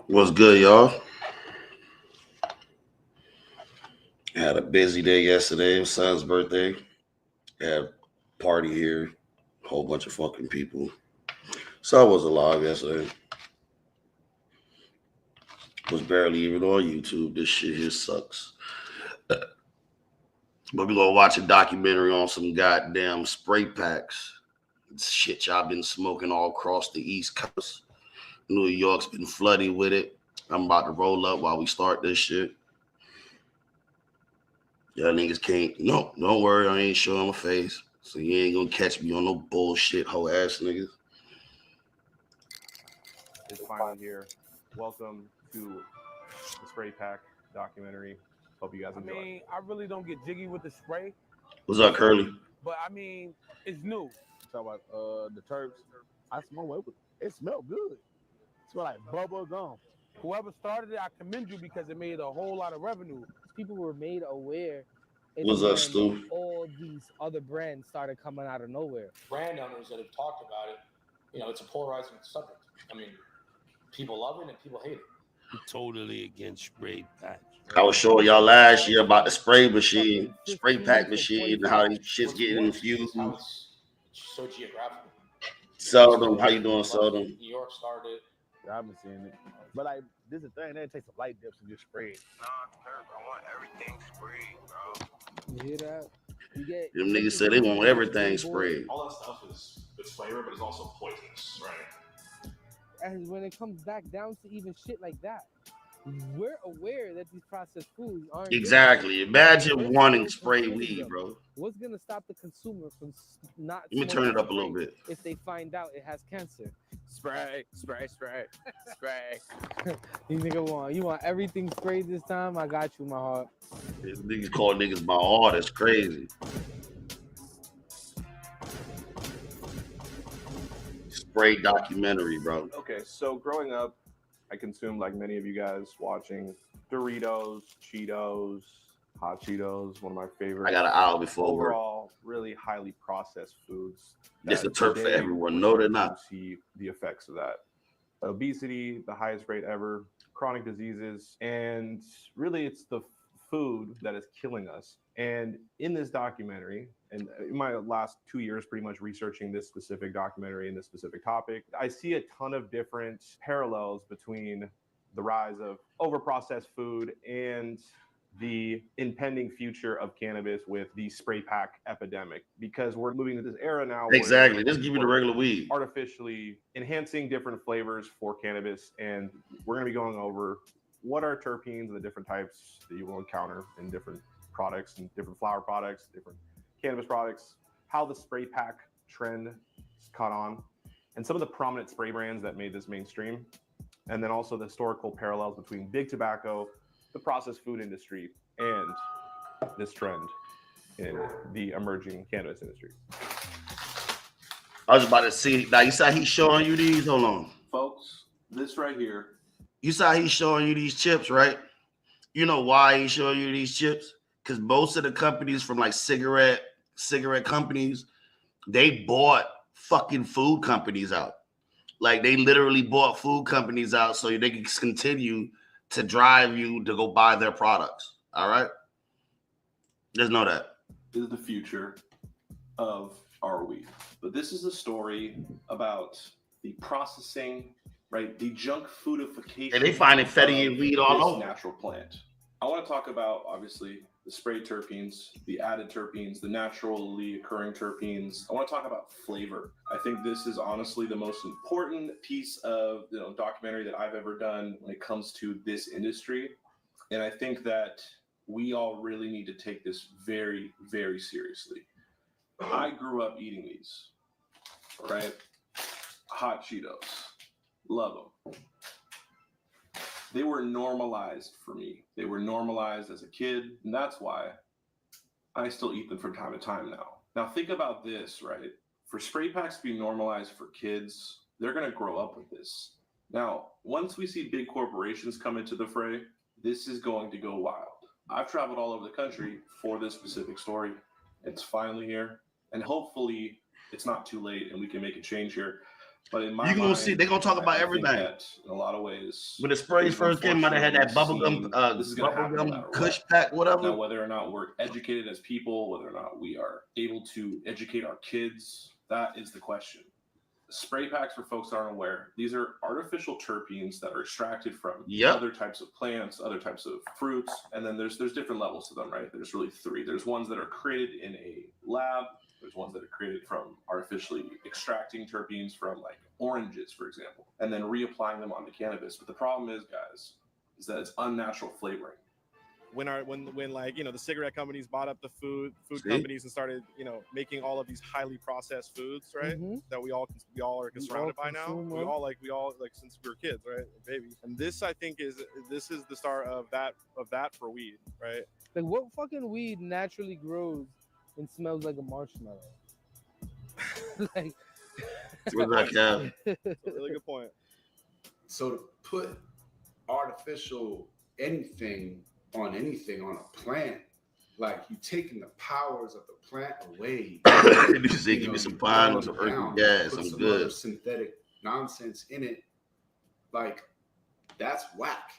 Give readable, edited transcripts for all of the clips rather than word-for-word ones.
What's good, y'all? Had a busy day yesterday. Son's birthday. Had a party here. Whole bunch of fucking people. So I was alive yesterday. Was barely even on YouTube. This shit here sucks. But we gonna watch a documentary on some goddamn spray packs. Shit y'all been smoking all across the East Coast. New York's been flooded with it. I'm about to roll up while we start this shit. Y'all niggas can't. No, don't worry. I ain't showing my face. So you ain't gonna catch me on no bullshit hoe ass niggas. Is finally here. Welcome to the Spray Pack documentary. Hope you guys enjoy. I really don't get jiggy with the spray, What's up, Curly? but it's new. Talk about the Turks. I smoke it. It smelled good. It smelled like bubble gum. Whoever started it, I commend you because it made a whole lot of revenue. People were made aware. What's up, Stu? All these other brands started coming out of nowhere. Brand owners that have talked about it, it's a polarizing subject. I mean, people love it and people hate it. I'm totally against spray pack. I was showing y'all last year about the spray machine, spray pack machine, and how these shits getting infused. It's so geographical. Seldom, how you doing, Seldom? New York started. Yeah, I've been seeing it. But like, this is the thing. They take some light dips and just spray it. Nah, Turk, I want everything sprayed, bro. You hear that? You get Them niggas said they want everything sprayed. All that stuff is good flavor, but it's also poisonous, right? And when it comes back down to even shit like that, we're aware that these processed foods aren't Exactly. Imagine wanting spray weed, bro. What's gonna stop the consumer from not? Let me turn it up a little bit. If they find out it has cancer, spray. You want everything sprayed this time? I got you, my heart. These niggas call niggas my heart. That's crazy. Spray documentary, bro. Okay, so growing up, I consumed, like many of you guys watching, Doritos, Cheetos, Hot Cheetos, one of my favorites. I got an hour before work. Overall, really highly processed foods. It's a that turf for today everyone. we're No, they're starting not. to see the effects of that. Obesity, the highest rate ever, chronic diseases, and really it's the food that is killing us. And in this documentary, and in my last 2 years pretty much researching this specific documentary and this specific topic, I see a ton of different parallels between the rise of overprocessed food and the impending future of cannabis with the spray pack epidemic, because we're moving to this era now. Exactly. Just give you the regular weed. Artificially enhancing different flavors for cannabis. And we're going to be going over what are terpenes and the different types that you will encounter in different products and different flower products, different cannabis products, how the spray pack trend caught on, and some of the prominent spray brands that made this mainstream. And then also the historical parallels between big tobacco, the processed food industry, and this trend in the emerging cannabis industry. I was about to see. Now, you saw he's showing you these? Hold on. Folks, this right here. You saw he's showing you these chips, right? You know why he's showing you these chips? Because most of the companies from like cigarette companies, they bought fucking food companies out. Like they literally bought food companies out so they can continue to drive you to go buy their products. All right? Just know that. This is the future of our weed. But this is a story about the processing, right? The junk foodification. And they finding Fetty and weed all over. Natural plant. I want to talk about, obviously, the spray terpenes, the added terpenes, the naturally occurring terpenes. I want to talk about flavor. I think this is honestly the most important piece of documentary that I've ever done when it comes to this industry. And I think that we all really need to take this very, very seriously. I grew up eating these, right? Hot Cheetos. Love them. They were normalized for me. They were normalized as a kid, and that's why I still eat them from time to time now. Now think about this, right? For spray packs to be normalized for kids, they're going to grow up with this. Now, once we see big corporations come into the fray, this is going to go wild. I've traveled all over the country for this specific story. It's finally here, and hopefully it's not too late and we can make a change here. But in my You gonna mind, see they gonna talk about I think everything. that in a lot of ways, When the sprays we've first came out, they had that unfortunately bubblegum, seen this is gonna happen no matter Kush what. pack, whatever. Now, whether or not we're educated as people, whether or not we are able to educate our kids, that is the question. Spray packs, for folks that aren't aware, these are artificial terpenes that are extracted from other types of plants, other types of fruits, and then there's different levels to them, right? There's really three. There's ones that are created in a lab. There's ones that are created from artificially extracting terpenes from like oranges, for example, and then reapplying them onto cannabis. But the problem is, guys, is that it's unnatural flavoring. When like, you know, the cigarette companies bought up the food See? companies and started, you know, making all of these highly processed foods, right? That we all are surrounded by now. We all like since we were kids, right? Babies. And this, I think, is the start of that for weed, right? Like, what fucking weed naturally grows and smells like a marshmallow? Like, what's that, Kev? That's a really good point. So to put artificial anything on a plant, like you taking the powers of the plant away. You say, give me some pine, some earthy gas, I'm some good. other synthetic nonsense in it. Like, that's whack.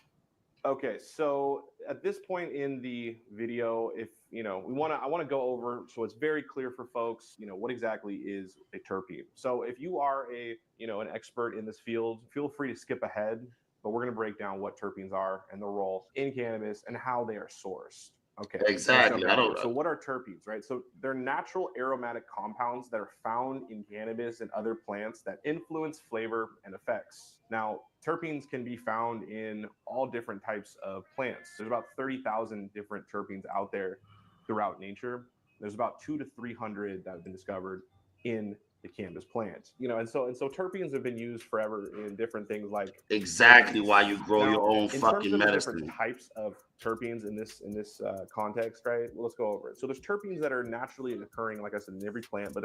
Okay, so at this point in the video, if you know, I want to go over so it's very clear for folks, you know, what exactly is a terpene. So if you are an expert in this field, feel free to skip ahead, but we're going to break down what terpenes are and their role in cannabis and how they are sourced. Okay. Exactly. So what are terpenes, right? So they're natural aromatic compounds that are found in cannabis and other plants that influence flavor and effects. Now, terpenes can be found in all different types of plants. There's about 30,000 different terpenes out there throughout nature. There's about 200 to 300 that have been discovered in the cannabis plant. You know, and so terpenes have been used forever in different things like exactly why you grow now, your own in fucking terms of the medicine. different types of terpenes in this context, right? Well, let's go over it. So there's terpenes that are naturally occurring, like I said, in every plant, but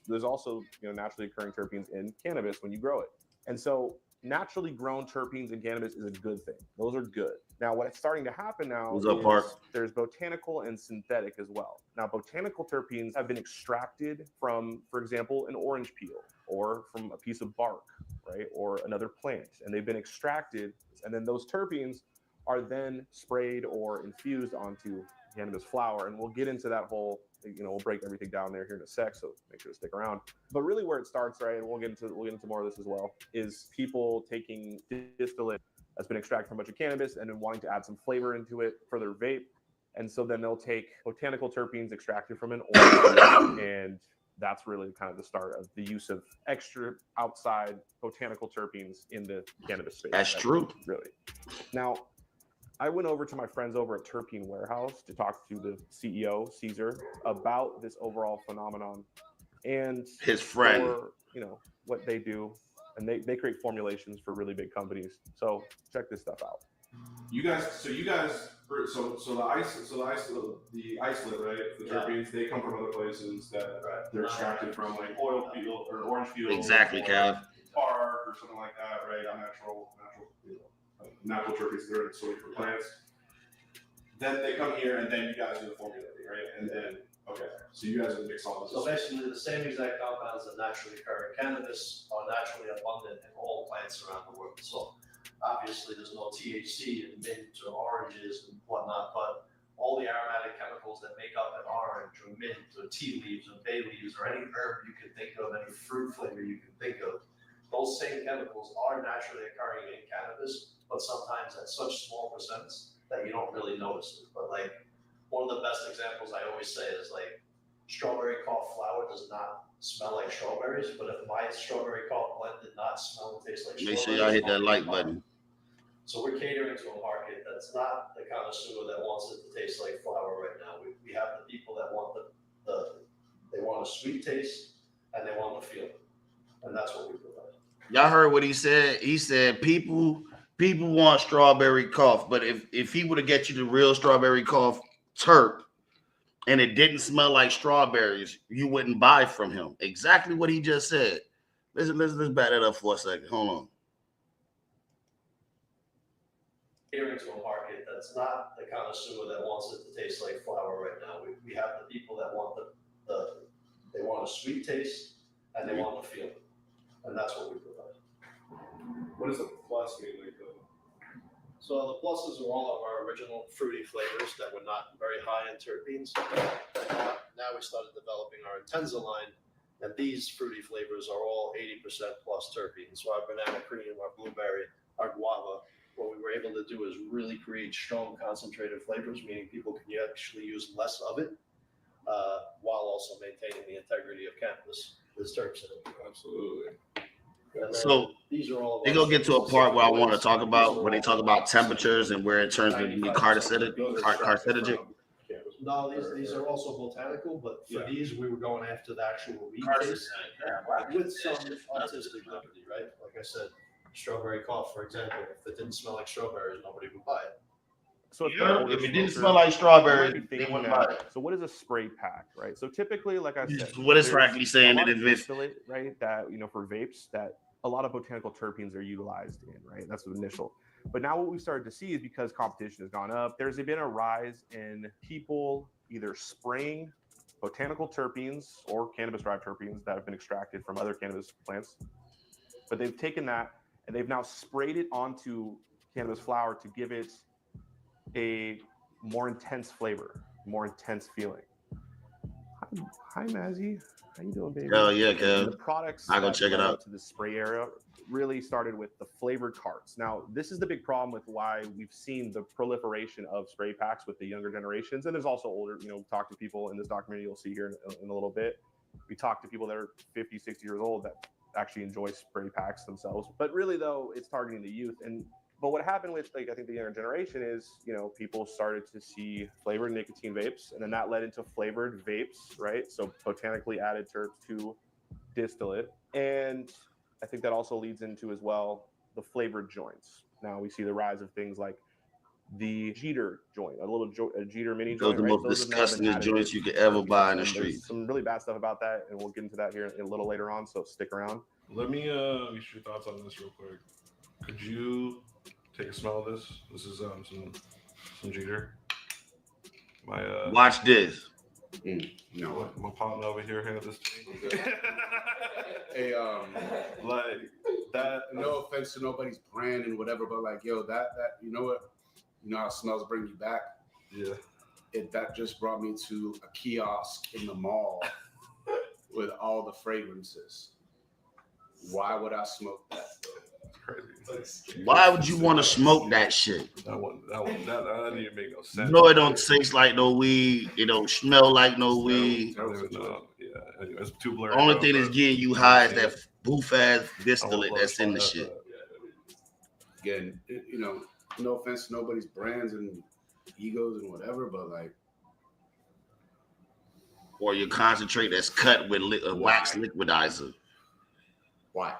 there's also, you know, naturally occurring terpenes in cannabis when you grow it. And so naturally grown terpenes in cannabis is a good thing. Those are good. Now, what's starting to happen now What's up, is Park? there's botanical and synthetic as well. Now, botanical terpenes have been extracted from, for example, an orange peel or from a piece of bark, right? Or another plant. And they've been extracted. And then those terpenes are then sprayed or infused onto cannabis flower. And we'll get into that whole, you know, we'll break everything down there here in a sec, so make sure to stick around. But really where it starts, right, and we'll get into more of this as well, is people taking distillate that's been extracted from a bunch of cannabis and then wanting to add some flavor into it for their vape. And so then they'll take botanical terpenes extracted from an orange, and that's really kind of the start of the use of extra outside botanical terpenes in the cannabis space. That's true. Really. Now, I went over to my friends over at Terpene Warehouse to talk to the CEO, Caesar, about this overall phenomenon and his friend, for, you know, what they do. And they create formulations for really big companies. So check this stuff out. The isolate, right? The terpenes, they come from other places that they're extracted from, like oil field or orange field. Exactly, Kev. Bark or something like that, right? Natural terpenes that are sorted for plants. Then they come here, and then you guys do the formulating, right? And then, okay, so you guys will mix all this. So basically, the same exact compounds that naturally occur in cannabis are naturally abundant in all plants around the world. So obviously, there's no THC in mint or oranges and whatnot, but all the aromatic chemicals that make up an orange or mint or tea leaves or bay leaves or any herb you can think of, any fruit flavor you can think of, those same chemicals are naturally occurring in cannabis, but sometimes at such small percents that you don't really notice it. But like one of the best examples I always say is like strawberry cough flower does not smell like strawberries, but if my strawberry cough blend did not smell and taste like Make strawberries, sure y'all hit that like button. So we're catering to a market that's not the connoisseur that wants it to taste like flour right now. We have the people that want they want a sweet taste and they want the feel, and that's what we provide. Y'all heard what he said? He said people want strawberry cough, but if he would have get you the real strawberry cough terp and it didn't smell like strawberries, you wouldn't buy from him. Exactly what he just said. Let's back that up for a second. Hold on. Catering to a market that's not the connoisseur that wants it to taste like flour right now. We have the people that want they want a sweet taste and they want the feel, and that's what we provide. What does the plus mean? Like So the pluses are all of our original fruity flavors that were not very high in terpenes. Now we started developing our Intenza line, and these fruity flavors are all 80% plus terpenes. So our banana cream, our blueberry, our guava. What we were able to do is really create strong concentrated flavors, meaning people can actually use less of it, while also maintaining the integrity of cannabis. There's terps in it. Absolutely. So these are all. they gonna get to a part where I want to talk about when they talk about temperatures and where it turns to be carcinogenic. No, these are also botanical, but for these we were going after the actual weed taste with some artistic liberty, right? Like I said, strawberry cough, for example. If it didn't smell like strawberries, nobody would buy it. So if it didn't smell like strawberry, they wouldn't buy it. So what is a spray pack, right? So typically, like I said, What is frankly saying it is distillate, right? That for vapes, that a lot of botanical terpenes are utilized in, right? That's the initial. But now what we started to see is because competition has gone up, there's been a rise in people either spraying botanical terpenes or cannabis-derived terpenes that have been extracted from other cannabis plants, but they've taken that and they've now sprayed it onto cannabis flower to give it a more intense flavor, more intense feeling. Hi Mazzy, how you doing, baby? Oh yeah, Kev. The products I go check it out. To the spray area really started with the flavored carts. Now, this is the big problem with why we've seen the proliferation of spray packs with the younger generations, and there's also older. Talk to people in this documentary you'll see here in a little bit. We talk to people that are 50, 60 years old that actually enjoy spray packs themselves, but really though it's targeting the youth. But what happened with I think the younger generation is, people started to see flavored nicotine vapes, and then that led into flavored vapes, right? So botanically added terps to distillate. And I think that also leads into as well the flavored joints. Now we see the rise of things like the Jeter joint, a Jeter mini joint. Those are the most disgusting joints you could ever buy in the street. Some really bad stuff about that, and we'll get into that here a little later on, so stick around. Let me get your thoughts on this real quick. Could you take a smell of this? This is some Jeter. My watch this. No, my partner over here handed this to me. Hey, like that. No offense to nobody's brand and whatever, but like, yo, that you know what? You know how smells bring you back? Yeah. That just brought me to a kiosk in the mall with all the fragrances. Why would I smoke that? Crazy. Why would you want to smoke that shit? That didn't even make no sense. No, it don't taste like no weed. It don't smell like no weed. I don't even know. Yeah, anyway, it's too blurry. Only thing that's getting you high is that boof ass distillate that's in the shit. Again, no offense to nobody's brands and egos and whatever, but like, or your concentrate that's cut with a wax liquidizer. Why?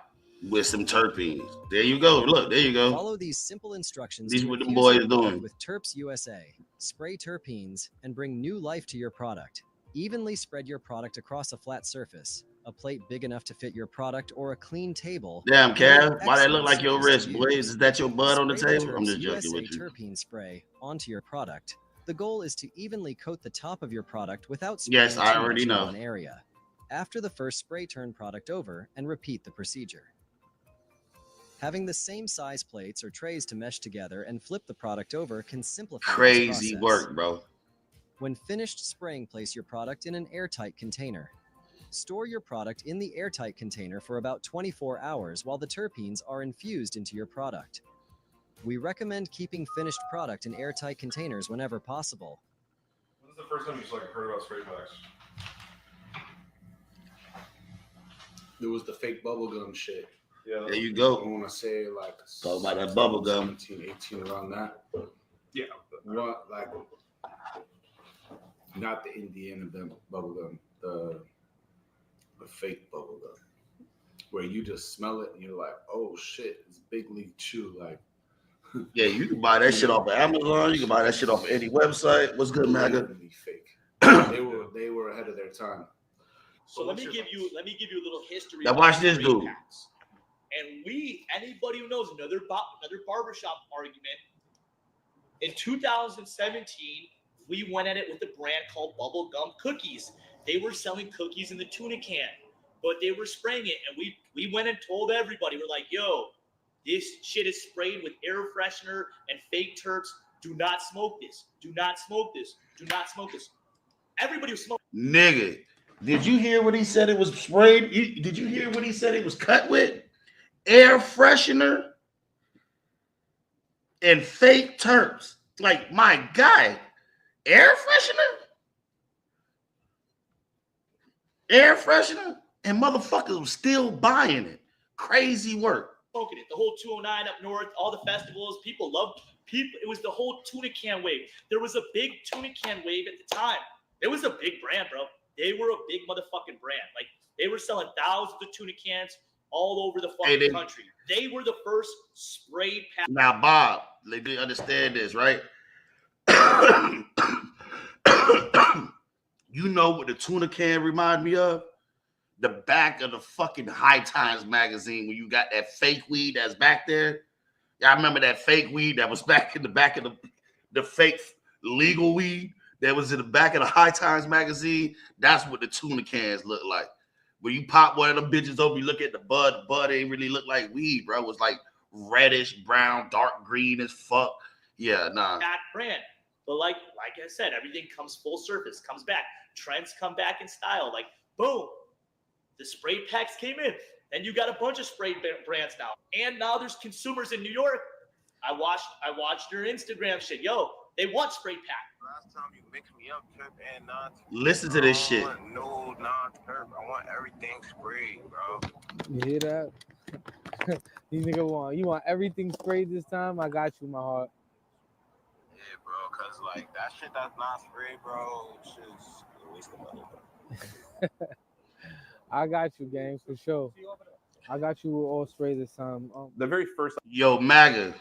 With some terpenes. There you go. Look, there you go. Follow these simple instructions. These to what the infuse boys your product doing. with Terps USA. Spray terpenes and bring new life to your product. Evenly spread your product across a flat surface, a plate big enough to fit your product, or a clean table. Damn, Cav, why that look like your wrist, boy? Is that your bud on the Spray table? I'm just Terps joking USA with you. terpene spray onto your product. The goal is to evenly coat the top of your product without Yes, spraying I too already much in know. one area. After the first spray, turn product over and repeat the procedure. Having the same size plates or trays to mesh together and flip the product over can simplify this Crazy process. work, bro. When finished spraying, place your product in an airtight container. Store your product in the airtight container for about 24 hours while the terpenes are infused into your product. We recommend keeping finished product in airtight containers whenever possible. When's the first time you heard about spray packs? There was the fake bubblegum shit. Yeah. There you go. I want to say like talk about that bubblegum. 17, 18, around that. Yeah. What, like, not the Indiana bubblegum, the fake bubblegum, where you just smell it and you're like, oh shit, it's Big League Chew. Like, Yeah, you can buy that shit off of Amazon. You can buy that shit off of any website. What's good, Maga? Fake. They were ahead of their time. So let me give you a little history. Now of watch this spray dude. packs. And anybody who knows another barbershop argument, in 2017, we went at it with a brand called Bubblegum Cookies. They were selling cookies in the tuna can. but they were spraying it, and we went and told everybody, we're like, yo, this shit is sprayed with air freshener and fake terps. Do not smoke this. Do not smoke this. Do not smoke this. Everybody was smoking. Nigga, did you hear what he said it was sprayed? Did you hear what he said it was cut with? Air freshener and fake terps. Like, my guy, air freshener? Air freshener? And motherfuckers was still buying it. Crazy work. Smoking it. The whole 209 up north, all the festivals, people loved people. It was the whole tuna can wave. There was a big tuna can wave at the time. It was a big brand, bro. They were a big motherfucking brand. Like, they were selling thousands of tuna cans all over the fucking country. They were the first sprayed pack. Now, Bob, let me understand this, right? You know what the tuna can remind me of? The back of the fucking High Times magazine when you got that fake weed that's back there. Yeah, I remember that fake weed that was back in the back of the fake legal weed that was in the back of the High Times magazine. That's what the tuna cans look like. When you pop one of them bitches open, you look at the bud ain't really look like weed, bro. It was like reddish, brown, dark green as fuck. Yeah, nah. That brand. But like I said, everything comes full surface, comes back. Trends come back in style. Like, boom. The spray packs came in. Then you got a bunch of spray brands now. And now there's consumers in New York. I watched your Instagram shit. Yo, they want spray pack. Last time you mixed me up, terp and non. Listen to this shit. No non-terp. I want everything sprayed, bro. You hear that? These niggas you want everything sprayed this time? I got you, my heart. Yeah, bro, cause like that shit that's not sprayed, bro, it's just a waste of money, bro. I got you, gang, for sure. I got you all spray this time. The very first. Yo, MAGA.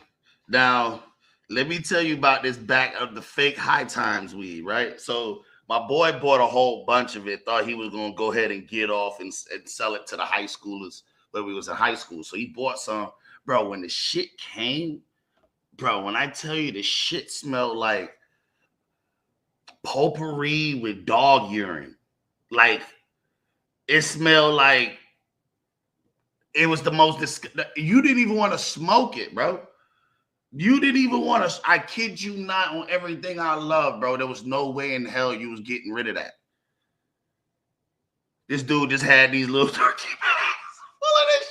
Now, let me tell you about this back of the fake High Times weed, right? So my boy bought a whole bunch of it, thought he was going to go ahead and get off and sell it to the high schoolers when we was in high school. So he bought some. Bro, when the shit came, bro, when I tell you the shit smelled like potpourri with dog urine. Like, it smelled like it was the most you didn't even want to smoke it, bro. You didn't even want to. I kid you not, on everything I love, bro. There was no way in hell you was getting rid of that. This dude just had these little turkey bags full of this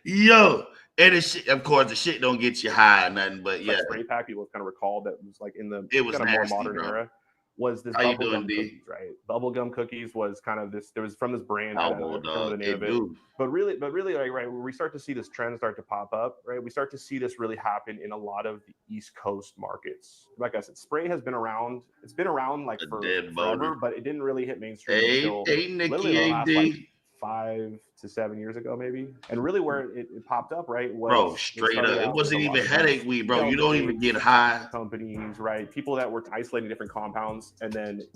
shit. Yo, and it's shit, of course, the shit don't get you high or nothing, but yeah. That spray pack people kind of recall that was like in the it was kind of nasty, more modern bro. era. Was this bubblegum cookies, right? Bubblegum cookies was kind of this. There was from this brand. I don't know the name of it. But really, like right, where we start to see this trend start to pop up, right? We start to see this really happen in a lot of the East Coast markets. Like I said, spray has been around. It's been around like for forever, but it didn't really hit mainstream until literally the last like 5 to 7 years ago, maybe. And really, where it popped up, right? Was bro, straight up, it wasn't even headache weed, bro. You don't even get high. Companies, right? People that were isolating different compounds and then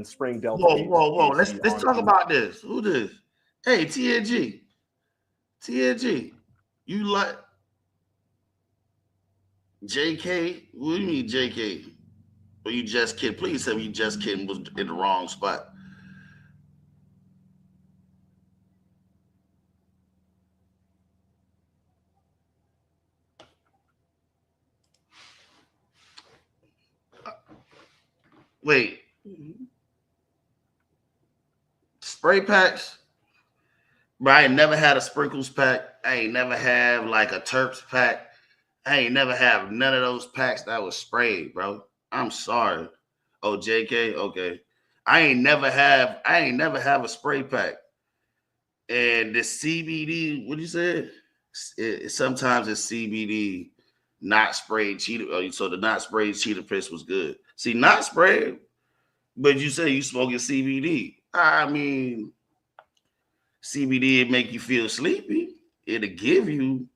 spraying Delta. Whoa! Let's talk about this. Who this? Hey, TNG. You like JK? What do you mean JK? Or you just kidding? Please tell me you just kidding was in the wrong spot. Wait. Spray packs? Bro, I ain't never had a sprinkles pack. I ain't never have like a terps pack. I ain't never have none of those packs that was sprayed, bro. I'm sorry. Oh, JK? Okay. I ain't never have a spray pack. And the CBD, what you said? Sometimes it's CBD, not sprayed cheetah. So the not sprayed cheetah piss was good. See, not sprayed, but you say you smoking CBD. I mean, CBD it make you feel sleepy. It'll give you.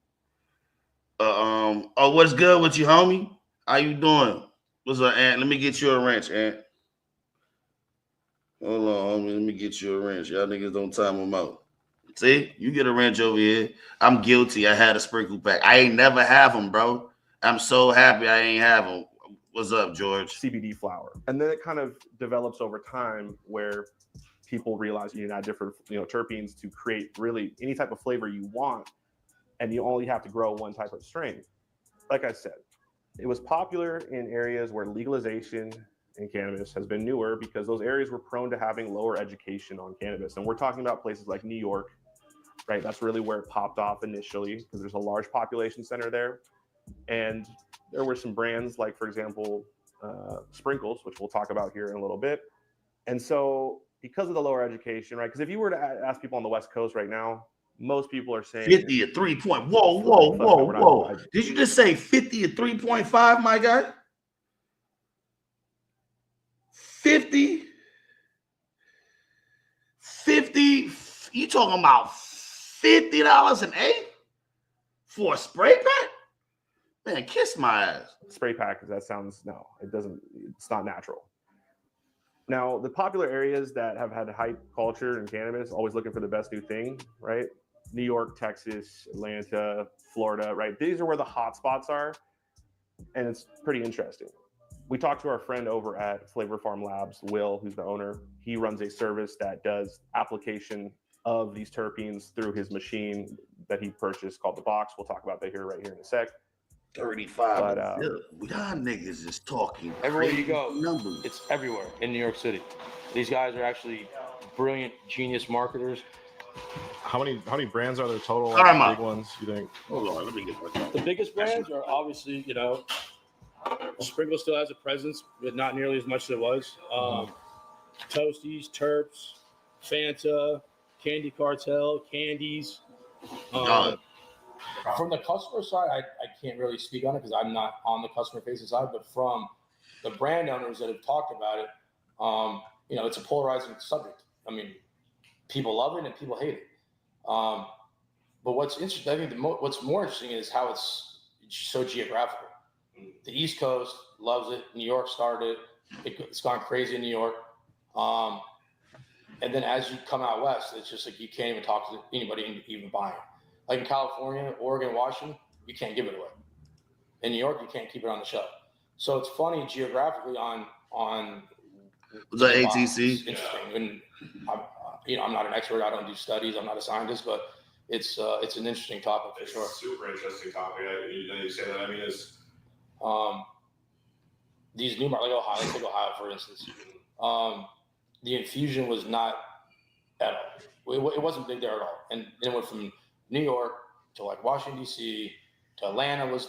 Oh, what's good with you, homie? How you doing? What's up, Aunt? Let me get you a wrench, Aunt. Hold on, homie. Let me get you a wrench. Y'all niggas don't time them out. See, you get a wrench over here. I'm guilty. I had a sprinkle pack. I ain't never have them, bro. I'm so happy I ain't have them. What's up, George? CBD flower. And then it kind of develops over time where people realize you can add different, terpenes to create really any type of flavor you want, and you only have to grow one type of strain. Like I said, it was popular in areas where legalization in cannabis has been newer because those areas were prone to having lower education on cannabis. And we're talking about places like New York, right? That's really where it popped off initially because there's a large population center there. And there were some brands like, for example, Sprinkles, which we'll talk about here in a little bit. And so because of the lower education, right? Because if you were to ask people on the West Coast right now, most people are saying 50 at 3 point. Whoa. Did you just say 50 at 3.5, my guy? 50? You talking about $50 an eighth for a spray pack? Man, kiss my ass. Spray pack, that sounds, no, it's not natural. Now, the popular areas that have had hype culture in cannabis, always looking for the best new thing, right? New York, Texas, Atlanta, Florida, right? These are where the hot spots are, and it's pretty interesting. We talked to our friend over at Flavor Farm Labs, Will, who's the owner. He runs a service that does application of these terpenes through his machine that he purchased called The Box. We'll talk about that here in a sec. 35. But, y'all niggas is talking everywhere you crazy go. Numbers. It's everywhere in New York City. These guys are actually brilliant, genius marketers. How many brands are there total? Big ones, you think? Hold on, let me get my The biggest brands are obviously, Sprinkle still has a presence, but not nearly as much as it was. Toasties, Terps, Fanta, Candy Cartel, Candies. From the customer side, I can't really speak on it because I'm not on the customer facing side, but from the brand owners that have talked about it, it's a polarizing subject. I mean, people love it and people hate it. But what's interesting, I think what's more interesting is how it's so geographical. The East Coast loves it. New York started it. It's gone crazy in New York. And then as you come out west, it's just like you can't even talk to anybody and even buy it. Like in California, Oregon, Washington, you can't give it away. In New York, you can't keep it on the shelf. So it's funny geographically on the ATC. Interesting. And I'm not an expert. I don't do studies. I'm not a scientist, but it's an interesting topic for sure. Super interesting topic. You say that. I mean, it's these new markets, like Ohio. Let's take Ohio for instance. The infusion was not at all. It wasn't big there at all, and it went from New York to like Washington D.C. to Atlanta was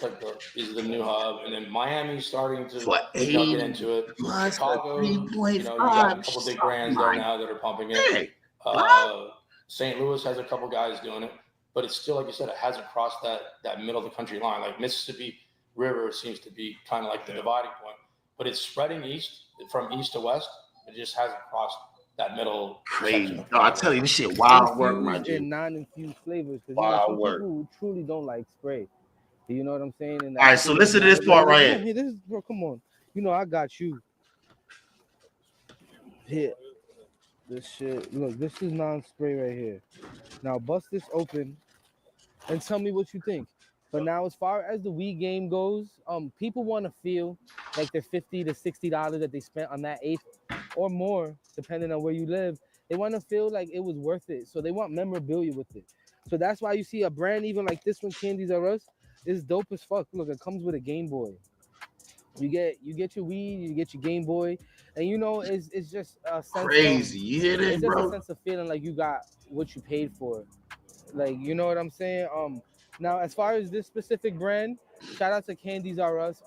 is the new hub, and then Miami's starting to get into it. Chicago, you got a couple big brands there now that are pumping it. St. Louis has a couple guys doing it, but it's still, like you said, it hasn't crossed that middle of the country line. Like Mississippi River seems to be kind of like the dividing point, but it's spreading from east to west. It just hasn't crossed that middle. Crazy. No, I tell you, this shit wild work, my dude. And non-infused flavors, because wild work. People who truly don't like spray. You know what I'm saying? And all right, so listen to this part right here. This is, bro, come on. I got you. Here. This shit. Look, this is non-spray right here. Now bust this open and tell me what you think. But now, as far as the weed game goes, people want to feel like they're $50 to $60 that they spent on that eighth or more, depending on where you live. They want to feel like it was worth it. So they want memorabilia with it. So that's why you see a brand even like this one, Candies R Us, is dope as fuck. Look, it comes with a Game Boy. You get your weed, you get your Game Boy, and it's just a sense crazy. You hear this, it's bro? Just a sense of feeling like you got what you paid for. Like, you know what I'm saying? Now, as far as this specific brand, shout out to Candies R Us.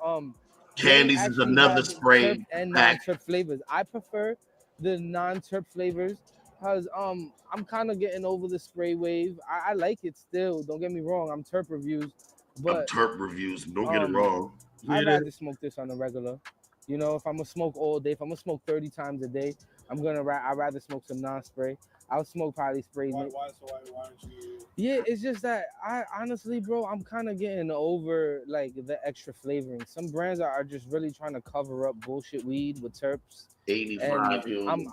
Candies is another spray and non-terp flavors. I prefer the non-terp flavors because I'm kind of getting over the spray wave. I like it still. Don't get me wrong. I'm terp reviews, but terp reviews. Don't get it wrong. I'd rather smoke this on the regular. If I'm gonna smoke all day, if I'm gonna smoke 30 times a day, I'd rather smoke some non-spray. I'll smoke probably spray. Why don't you? Yeah, it's just that I honestly, bro, I'm kind of getting over like the extra flavoring. Some brands are just really trying to cover up bullshit weed with terps. 85.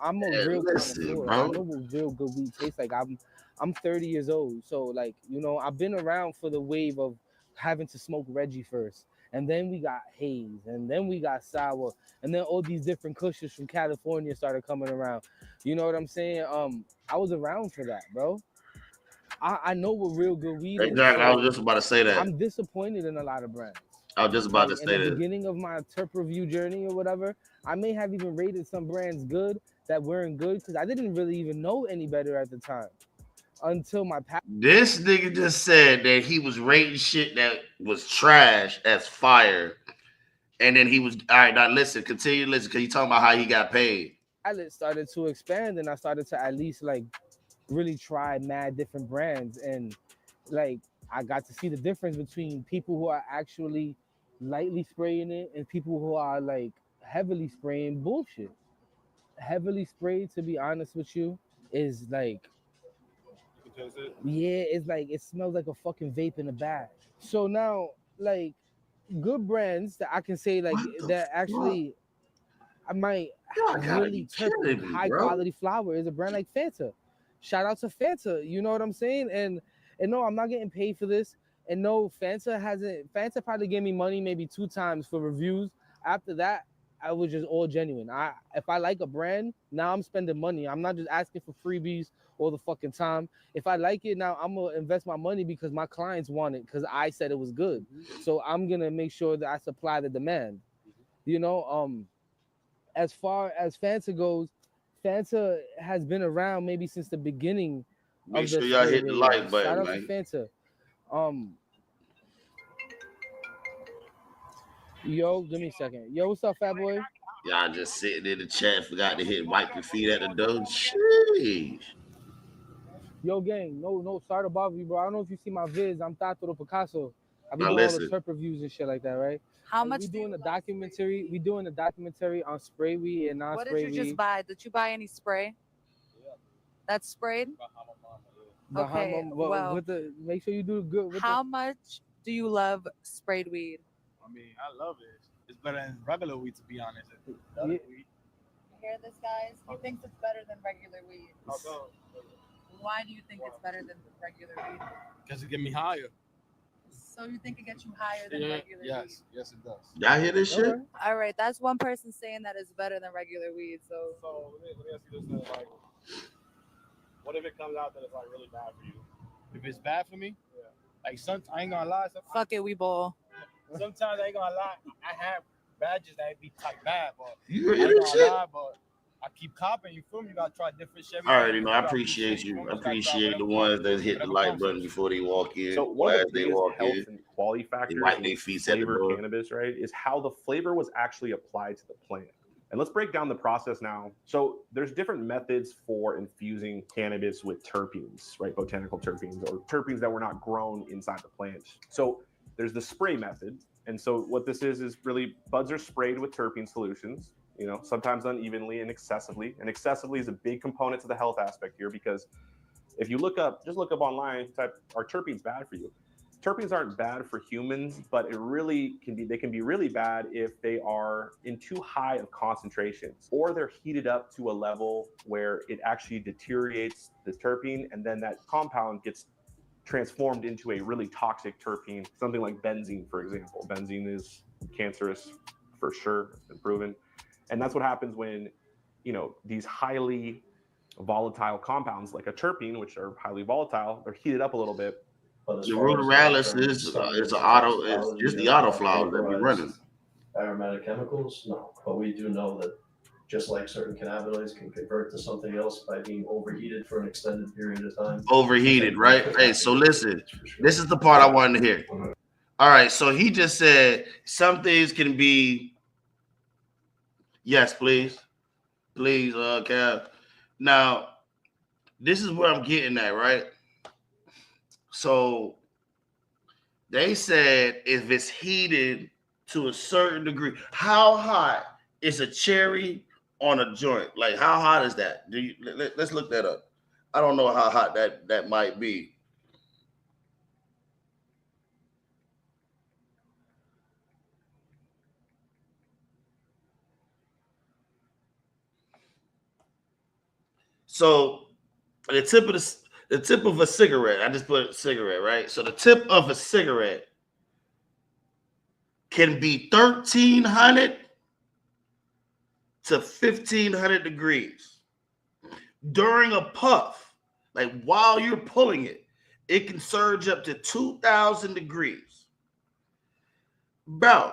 I'm a real connoisseur. I know what real good weed tastes like. I'm 30 years old, so like I've been around for the wave of having to smoke Reggie first. and then we got haze, and then we got sour, and then all these different cushions from California started coming around. You know what I'm saying? I was around for that, bro. I know what real good weed is. Exactly. I So was just about to say that. I'm disappointed in a lot of brands. I was just about to In say the that. beginning of my terp review journey or whatever, I may have even rated some brands good that weren't good because I didn't really even know any better at the time until my past. This nigga just said that he was rating shit that was trash as fire. And then he was, all right, now listen, continue to listen, because you talking about how he got paid. Palette started to expand, and I started to at least like really try mad different brands, and like I got to see the difference between people who are actually lightly spraying it and people who are like heavily spraying bullshit. Heavily sprayed, to be honest with you, is like, yeah, it's like it smells like a fucking vape in a bag. So now, like, good brands that I can say like that actually I might really high quality flower is a brand like Fanta. Shout out to Fanta, you know what I'm saying? And no, I'm not getting paid for this. And no, Fanta probably gave me money maybe 2 times for reviews. After that, I was just all genuine. If I like a brand, now I'm spending money. I'm not just asking for freebies all the fucking time. If I like it, now I'm gonna invest my money because my clients want it because I said it was good. So I'm gonna make sure that I supply the demand. You know, as far as Fanta goes, Fanta has been around maybe since the beginning. Make sure y'all hit the like button, Shout out man. to Fanta. Yo, give me a second. Yo, what's up, fat boy? Y'all just sitting in the chat, forgot to hit wipe your feet at the door. Sheesh. Yo, gang, no, sorry to bother you, bro. I don't know if you see my vids. I'm Tato the Picasso. I be Now doing all listen. the terp reviews and shit like that, right? How much We do doing you a documentary. We doing a documentary on spray weed and What non-spray did weed. you just buy? Did you buy any spray? That's sprayed? Okay, Bahama, well, with the make sure you do good. With how much do you love sprayed weed? I mean, I love it. It's better than regular weed, to be honest. Yeah. You hear this, guys? He thinks it's better than regular weed. Why do you think it's better than regular weed? Because it get me higher. So you think it gets you higher than regular weed? Yes, it does. Y'all hear this shit? All right, that's one person saying that it's better than regular weed. So let me ask you this: then, like, what if it comes out that it's like really bad for you? If it's bad for me, like I ain't gonna lie. fuck it, we ball. Sometimes I ain't gonna lie. I have badges that be type bad, but You I hear ain't this gonna shit? lie, but I keep copping. You feel me? You gotta try different shit. All right, I appreciate you. I appreciate the ones that hit the like button before they walk in. So one or of as the they biggest walk health in. and quality factors wipe in their feet at the flavor door. cannabis, right, is how the flavor was actually applied to the plant. And let's break down the process now. So there's different methods for infusing cannabis with terpenes, right? Botanical terpenes or terpenes that were not grown inside the plant. So there's the spray method. And so what this is really buds are sprayed with terpene solutions, you know, sometimes unevenly and excessively. And excessively is a big component to the health aspect here, because if you just look up online, type, are terpenes bad for you? Terpenes aren't bad for humans, but they can be really bad if they are in too high of concentrations, or they're heated up to a level where it actually deteriorates the terpene, and then that compound gets transformed into a really toxic terpene, something like benzene, for example. Benzene is cancerous for sure, it's been proven. And that's what happens when, you know, these highly volatile compounds like a terpene, which are highly volatile, they're heated up a little bit. The ruderalis is the autoflower that we running. Aromatic chemicals? No, but we do know that just like certain cannabinoids can convert to something else by being overheated for an extended period of time. Overheated, right? Hey, so listen, this is the part I wanted to hear. All right, so he just said some things can be, yes, please, Kev. Now, this is where I'm getting at, right? So they said if it's heated to a certain degree, how hot is a cherry on a joint? Like, how hot is that? Let's look that up. I don't know how hot that might be. So the tip of a cigarette, I just put cigarette, right? So the tip of a cigarette can be 1,300 to 1,500 degrees. During a puff, like while you're pulling it, it can surge up to 2,000 degrees. Bro,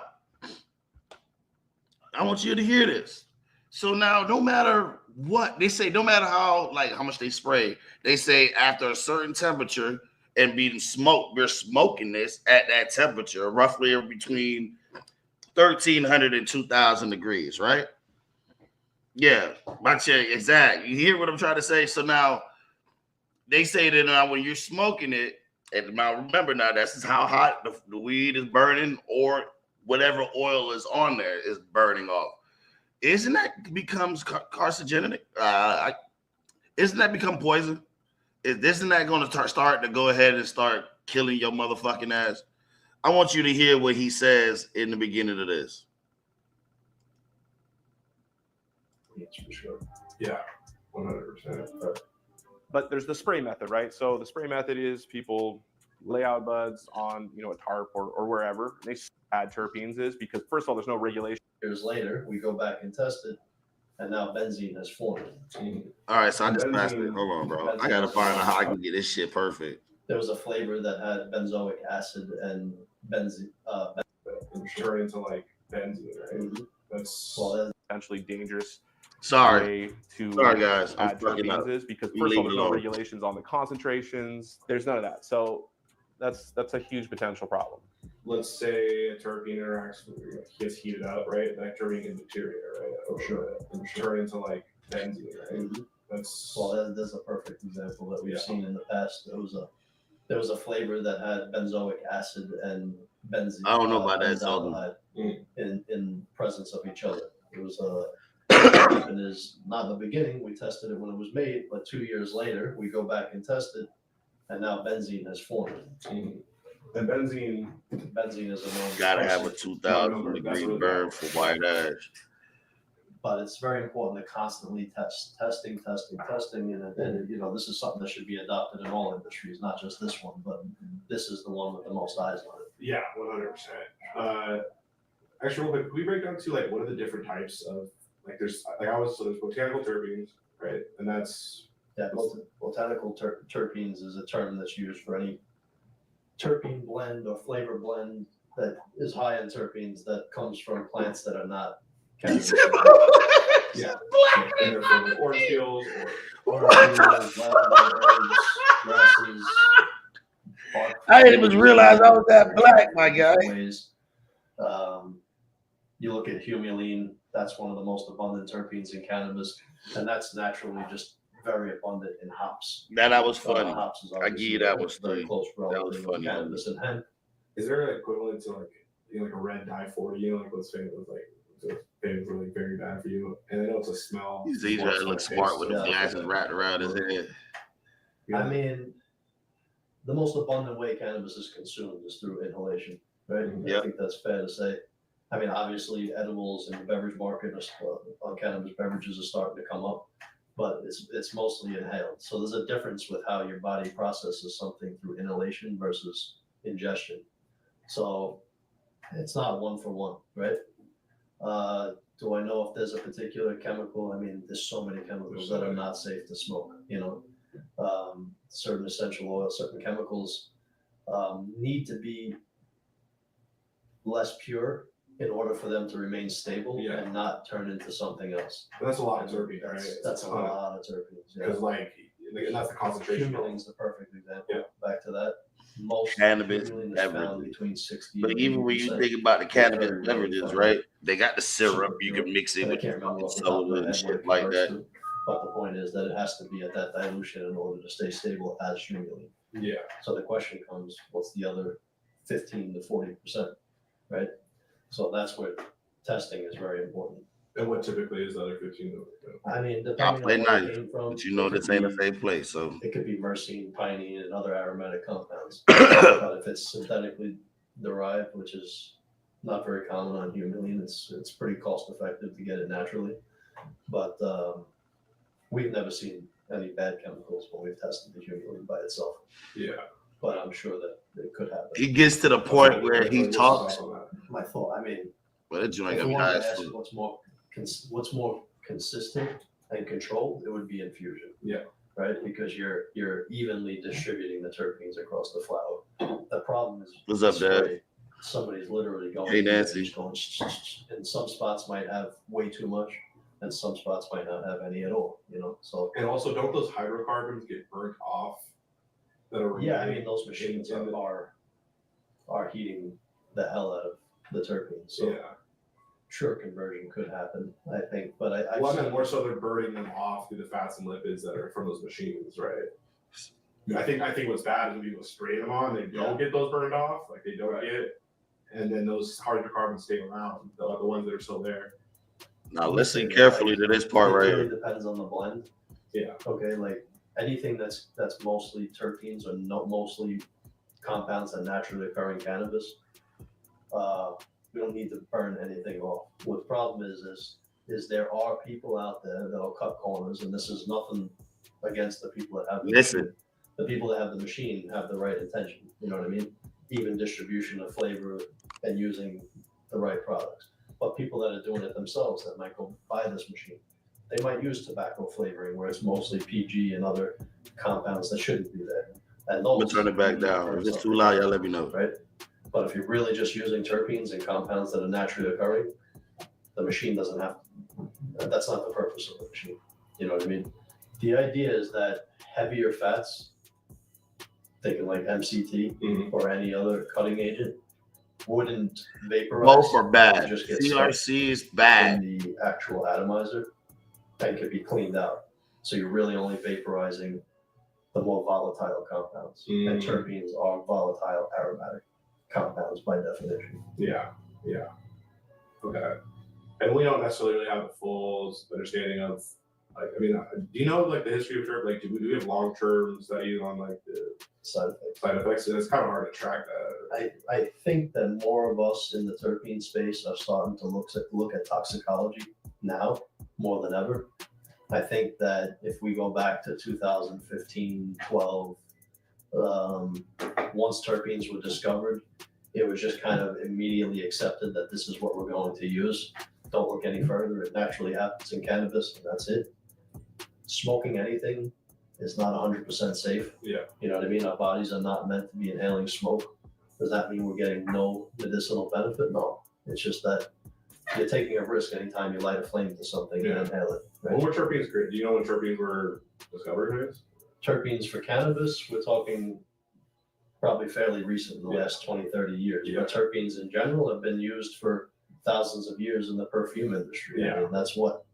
I want you to hear this. So now, no matter what they say, no matter how much they spray, they say after a certain temperature and being smoked, we're smoking this at that temperature, roughly between 1,300 and 2,000 degrees, right? Yeah, exactly. You hear what I'm trying to say? So now they say that now when you're smoking it, and now remember now this is how hot the weed is burning, or whatever oil is on there is burning off. Isn't that becomes carcinogenic? Isn't that become poison? Isn't that going to start to go ahead and start killing your motherfucking ass? I want you to hear what he says in the beginning of this. For sure. Yeah, 100%. But there's the spray method, right? So the spray method is people lay out buds on, a tarp or wherever. They add terpenes is because first of all, there's no regulation. Years later, we go back and test it, and now benzene has formed. All right, so I just passed it. Hold on, bro. I gotta find out how I can get this shit perfect. There was a flavor that had benzoic acid and benzene. Turn into like benzene, right? That's potentially dangerous. Sorry, guys. I'm add terpenes is because first of all, there's no regulations on the concentrations. There's none of that. So that's a huge potential problem. Let's say a terpene interacts with, gets heated up, right? That terpene can deteriorate, right? For sure. And turn into like benzene, right? That's a perfect example that we've seen in the past. There was a flavor that had benzoic acid and benzene. I don't know about that. In presence of each other. It was what happened is not in the beginning. We tested it when it was made, but 2 years later we go back and test it, and now benzene has formed. And benzene is a known. Gotta have a 2,000 degree burn for white ash. But it's very important to constantly testing, and this is something that should be adopted in all industries, not just this one, but this is the one with the most eyes on it. Yeah, 100%. Actually, real quick, can we break down to what are the different types of there's botanical terpenes, right? And that's botanical terpenes is a term that's used for any terpene blend or flavor blend that is high in terpenes that comes from plants that are not cannabis. Yeah, and they're from orange peels or grasses. I didn't even realize I was that black, my guy. You look at humulene, that's one of the most abundant terpenes in cannabis, and that's naturally just very abundant in hops. That was funny. Hops is I give you that was very close that was funny. Cannabis and hemp. Is there an equivalent to a red dye 40? What's famous very bad for you, and I know it's a smell. He's trying to look smart with the glasses wrapped around his head. I mean, the most abundant way cannabis is consumed is through inhalation, right? I think that's fair to say. I mean, obviously, edibles in the beverage market on cannabis beverages are starting to come up, but it's mostly inhaled. So there's a difference with how your body processes something through inhalation versus ingestion. So it's not one for one, right? Do I know if there's a particular chemical? I mean, there's so many chemicals that are not safe to smoke. Certain essential oils, certain chemicals need to be less pure in order for them to remain stable and not turn into something else. But that's a lot of terpenes, right? That's a lot of terpenes. Because that's the concentration. Humulene is the perfect example. Yeah. Back to that. Most cannabis beverages between 60. But even when you think about the cannabis beverages, right? They got the syrup. You can mix it with soda and shit like that. But the point is that it has to be at that dilution in order to stay stable as humulene. Yeah. So the question comes, what's the other 15 to 40%, right? So that's where testing is very important. And what typically is the other 15? I mean, depending on where it came from. But this ain't the same place, so. It could be myrcene, pinene, and other aromatic compounds. But if it's synthetically derived, which is not very common on humulene, it's pretty cost effective to get it naturally. But we've never seen any bad chemicals when we've tested the humulene by itself. Yeah. but I'm sure that it could happen. He gets to the point where he talks. My thought. I mean, Well, that joint if got you me wanted high to as ask fuck. what's more consistent and controlled, it would be infusion. Yeah. Right, because you're evenly distributing the terpenes across the flower. The problem is What's up, Dad? spray. Somebody's literally going. Hey, through it, Nancy. just going, and some spots might have way too much, and some spots might not have any at all. You know, so And also, don't those hydrocarbons get burnt off? That are yeah, I remaining mean those machines in the- are heating the hell out of the terpenes. So Yeah. sure, conversion could happen, I think, but I Well, I meant more so they're burning them off through the fats and lipids that are from those machines, right? I think what's bad is when people spray them on, they don't get those burned off, like they don't get, and then those hydrocarbons stay around, the ones that are still there. Now listen carefully to this part it right really here. depends on the blend. Yeah. Okay, like anything that's mostly terpenes or mostly compounds that naturally occur in cannabis, we don't need to burn anything off. What the problem is there are people out there that'll cut corners, and this is nothing against the people that have the Listen. machine. The people that have the machine have the right intention. You know what I mean? Even distribution of flavor and using the right products. But people that are doing it themselves that might go buy this machine, they might use tobacco flavoring where it's mostly PG and other compounds that shouldn't be there. And I'm those gonna turn it back down. If it's too loud, y'all let me know. right? But if you're really just using terpenes and compounds that are naturally occurring, the machine doesn't have, that's not the purpose of the machine. You know what I mean? The idea is that heavier fats, thinking like MCT or any other cutting agent, wouldn't vaporize. Both are bad. Just get CRC is stuck bad. in the actual atomizer and could be cleaned out. So you're really only vaporizing the more volatile compounds. And terpenes are volatile aromatic compounds by definition. Yeah, yeah. Okay. And we don't necessarily have a full understanding of, like, I mean, do you know like the history of terp? Like, do we have long-term studies on like the side effects? Side effects, and it's kind of hard to track that. I think that more of us in the terpene space are starting to look at toxicology now more than ever. I think that if we go back to 2015, 12, once terpenes were discovered, it was just kind of immediately accepted that this is what we're going to use. Don't look any further. It naturally happens in cannabis, and that's it. Smoking anything is not 100% safe. Yeah. You know what I mean? Our bodies are not meant to be inhaling smoke. Does that mean we're getting no medicinal benefit? No. It's just that you're taking a risk anytime you light a flame to something and inhale it. Right? When were terpenes great? Do you know when terpenes were discovered, guys? Terpenes for cannabis, we're talking probably fairly recent, in the last 20, 30 years. But terpenes in general have been used for thousands of years in the perfume industry. I mean, that's what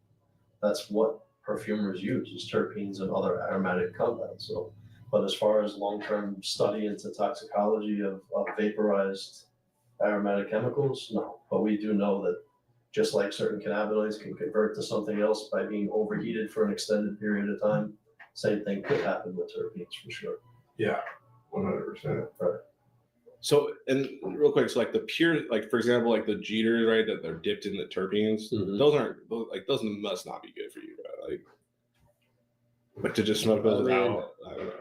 perfumers use, is terpenes and other aromatic compounds. So, but as far as long-term study into toxicology of vaporized aromatic chemicals, no. But we do know that just like certain cannabinoids can convert to something else by being overheated for an extended period of time, same thing could happen with terpenes for sure. Yeah, 100%. Right. So, and real quick, so like the pure, like for example, like the Jeters, right, that they're dipped in the terpenes, those must not be good for you, right? Like, but to just smoke those out, I don't know.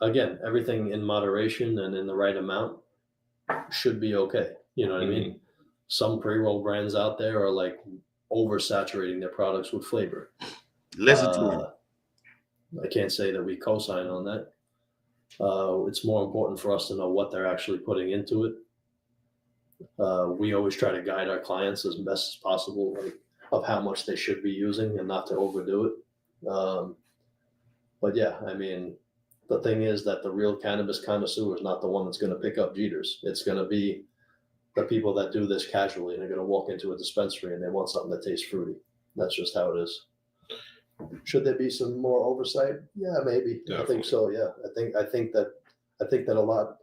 Again, everything in moderation and in the right amount should be okay. You know what I mean? Some pre-roll brands out there are like oversaturating their products with flavor. Listen to him. I can't say that we co-sign on that. It's more important for us to know what they're actually putting into it. We always try to guide our clients as best as possible of how much they should be using and not to overdo it. But yeah, I mean, the thing is that the real cannabis connoisseur is not the one that's going to pick up Jeters. It's going to be the people that do this casually and are going to walk into a dispensary and they want something that tastes fruity. That's just how it is. Should there be some more oversight? Yeah, maybe. Definitely. I think so. Yeah, I think that a lot.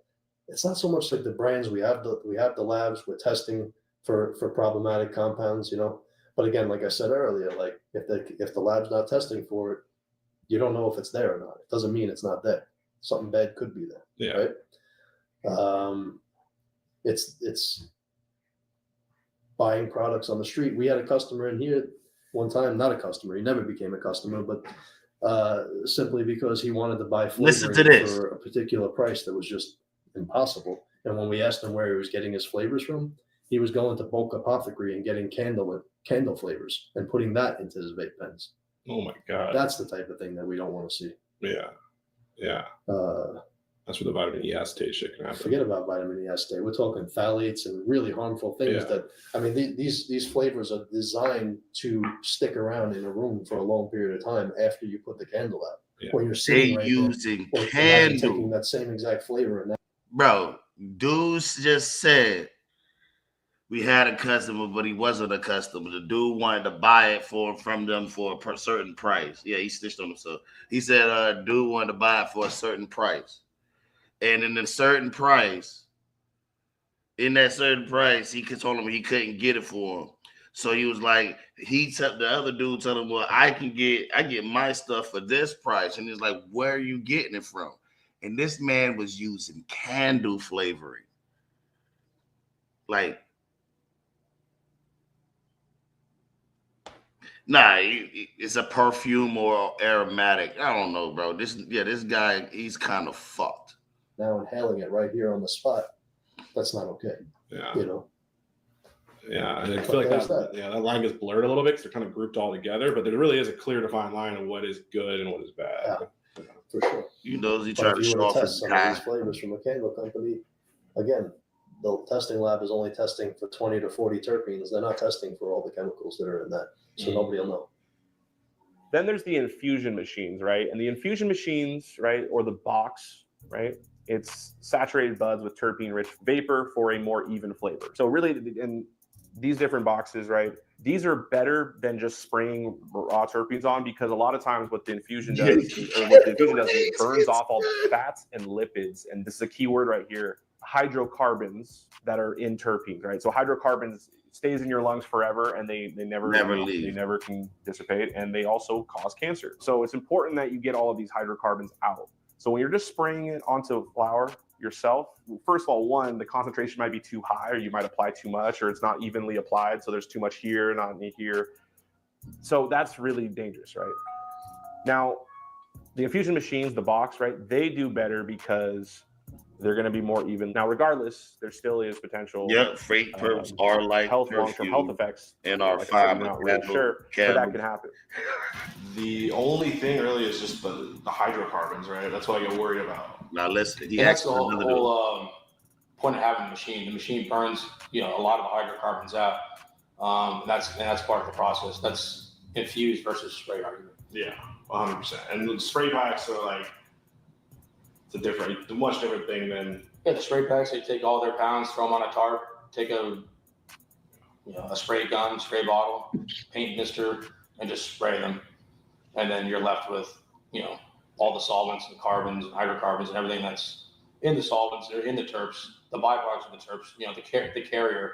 It's not so much like the brands. We have the labs. We're testing for problematic compounds, you know. But again, like I said earlier, like if the lab's not testing for it, you don't know if it's there or not. It doesn't mean it's not there. Something bad could be there. Yeah. Right. It's buying products on the street. We had a customer in here one time, not a customer. He never became a customer, but simply because he wanted to buy Listen to flavoring this. for a particular price that was just impossible. And when we asked him where he was getting his flavors from, he was going to Bulk Apothecary and getting candle flavors and putting that into his vape pens. Oh my God. That's the type of thing that we don't want to see. Yeah. Yeah. That's where the vitamin E acetate shit can happen. Forget about vitamin E acetate. We're talking phthalates and really harmful things Yeah. that, I mean, these flavors are designed to stick around in a room for a long period of time after you put the candle out. Yeah. When you're sitting They right there, using or imagine candle. taking that same exact flavor and Bro, dudes just said we had a customer, but he wasn't a customer. The dude wanted to buy it from them for a certain price. Yeah, he stitched on himself. He said, dude wanted to buy it for a certain price. And in a certain price, he told him he couldn't get it for him. So he was like, the other dude told him, well, I get my stuff for this price. And he's like, where are you getting it from? And this man was using candle flavoring. Like, nah, it's a perfume or aromatic. I don't know, bro. This guy, he's kind of fucked. now inhaling it right here on the spot. That's not okay. Yeah. You know? Yeah, and I feel like There's that line gets blurred a little bit because they're kind of grouped all together, but there really is a clear defined line of what is good and what is bad. Yeah, for sure. You know, he But tried if to you show were off to his test some of guy. these flavors from a candle company, again, the testing lab is only testing for 20 to 40 terpenes. They're not testing for all the chemicals that are in that. So nobody will know. Then there's the infusion machines, right? And the infusion machines, right, or the box, right? It's saturated buds with terpene-rich vapor for a more even flavor. So really, in these different boxes, right, these are better than just spraying raw terpenes on, because a lot of times what the infusion does, it burns off all the fats and lipids. And this is a key word right here: hydrocarbons that are in terpenes, right? So hydrocarbons stays in your lungs forever, and they never leave. They never can dissipate, and they also cause cancer. So it's important that you get all of these hydrocarbons out. So when you're just spraying it onto flour yourself, first of all, one, the concentration might be too high, or you might apply too much, or it's not evenly applied. So there's too much here, not any here. So that's really dangerous, right? Now, the infusion machines, the box, right, they do better because they're going to be more even. Now, regardless, there still is potential. Yep, freight perps are like long-term health effects, and are like I said, fine. we're not really sure, but that can happen. The only thing really is just the hydrocarbons, right? That's what I get worried about. Now listen, And that's the whole point of having the machine. The machine burns, a lot of the hydrocarbons out. And that's part of the process. That's infused versus spray argument. Yeah, 100%. And the spray packs are like, it's a much different thing than. Yeah, the spray packs, they take all their pounds, throw them on a tarp, take a spray gun, spray bottle, paint mister, and just spray them. And then you're left with, all the solvents and carbons and hydrocarbons and everything that's in the solvents or in the terps, the byproducts of the terps, the carrier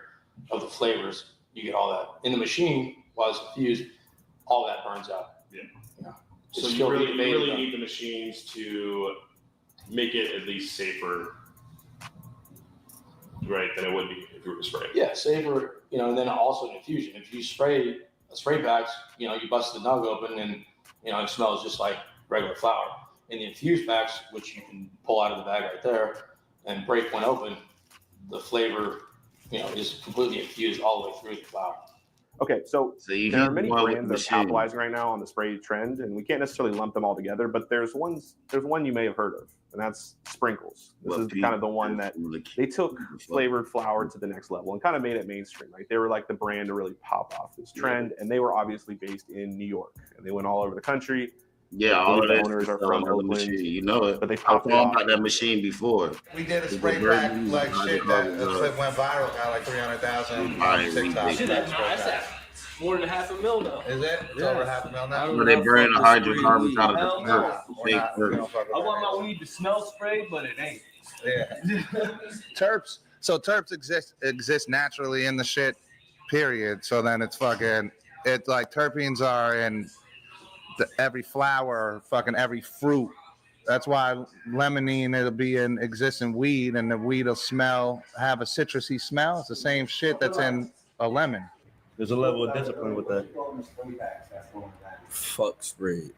of the flavors, you get all that. In the machine, while it's infused, all that burns out. Yeah. It's So you still really being made, need the machines to make it at least safer, right, than it would be if you were to spray it. Yeah, safer, and then also an infusion. If you spray a spray packs, you bust the nug open and, it smells just like regular flour. In the infused packs, which you can pull out of the bag right there and break one open, the flavor, is completely infused all the way through the flour. Okay, so you there are heat many one with brands that are machine. capitalizing right now on the spray trend, and we can't necessarily lump them all together, but there's one you may have heard of, and that's Sprinkles. This is kind of the one that they took flavored flour to the next level and kind of made it mainstream, right? They were like the brand to really pop off this trend, and they were obviously based in New York, and they went all over the country. Yeah, all of the that owners are stuff from on the Oakland, machine. You know it. but they I've popped it thought off. about that machine before. We did a The spray version pack used like by shit the that Cardinals, went viral, got like 300,000 on TikTok. Shit, that's more than $500,000 now. Is it? It's over $500,000 now. Where they burn the hydrocarbons out of Hell the no. earth. Fake earth. I want my weed to smell spray, but it ain't. Yeah. Terps. So terps exist naturally in the shit, period. So then it's like terpenes are in every flower, every fruit. That's why limonene, it'll be exists in weed, and the weed will have a citrusy smell. It's the same shit that's in a lemon. There's a level of discipline with that. Fuck spray.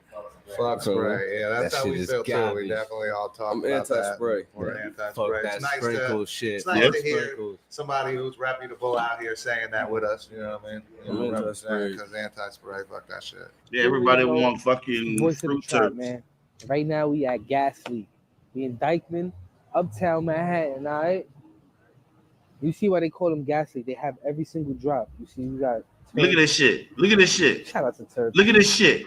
Fuck spray. Yeah, that's That how shit we is feel too. garbage. We definitely all talk I'm about anti-spray. that. We're Right. anti-spray. Fuck that It's nice sprinkle to, shit. It's nice Yep. to hear Sprinkles. somebody who's reputable out here saying that with us. You know what I mean? I'm anti-spray. Because anti-spray, fuck that shit. Yeah, everybody You know, want fucking voice of the fruit tribe, turps. man. Right now we at Gasly. We in Dykeman, Uptown Manhattan, all right? You see why they call them Gasly. They have every single drop. You see, you got... Look at this shit. Look at this shit. Shout out to Turp. Look at this shit.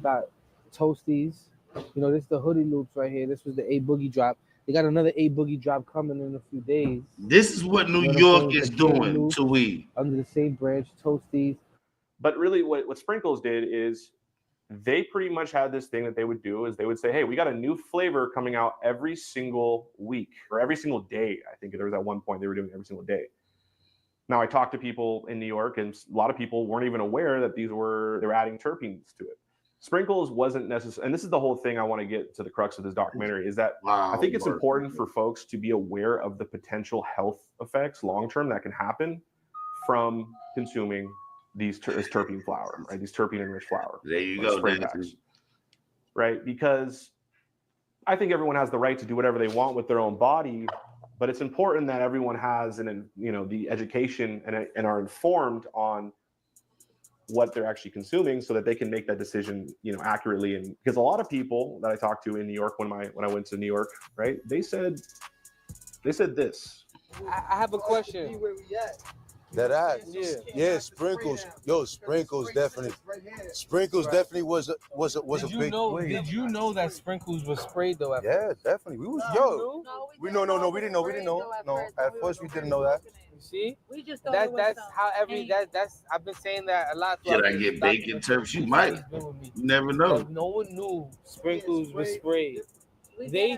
Got Toasties. You know, this is the hoodie loops right here. This was the A Boogie drop. They got another A Boogie drop coming in a few days. This is what New You know York I'm saying? is The King doing Loop to weed. Under the same branch, Toasties. But really, what Sprinkles did is they pretty much had this thing that they would do is they would say, hey, we got a new flavor coming out every single week or every single day. I think there was at one point they were doing it every single day. Now, I talked to people in New York, and a lot of people weren't even aware that they were adding terpenes to it. Sprinkles wasn't necessary, and this is the whole thing I want to get to the crux of this documentary, is that I think it's important for folks to be aware of the potential health effects long-term that can happen from consuming this terpene flower, right? These terpene-enriched flower. There you or go, spray Nancy. packs, right? Because I think everyone has the right to do whatever they want with their own body, but it's important that everyone has the education and are informed on what they're actually consuming so that they can make that decision, accurately. And because a lot of people that I talked to in New York when I went to New York, right, they said this. I have a question. That yeah, Sprinkles. Yo, Sprinkles definitely. Sprinkles definitely was a Did you big know? wave. Did you know that Sprinkles was sprayed though? At Yeah, definitely. We was yo. We no, we didn't know. We didn't know. No, at first we didn't know that. You see? We just thought That's how that's I've been saying that a lot. Should throughout I this get bacon documentary. terps? You might. You never know. Like, no one knew Sprinkles was sprayed. They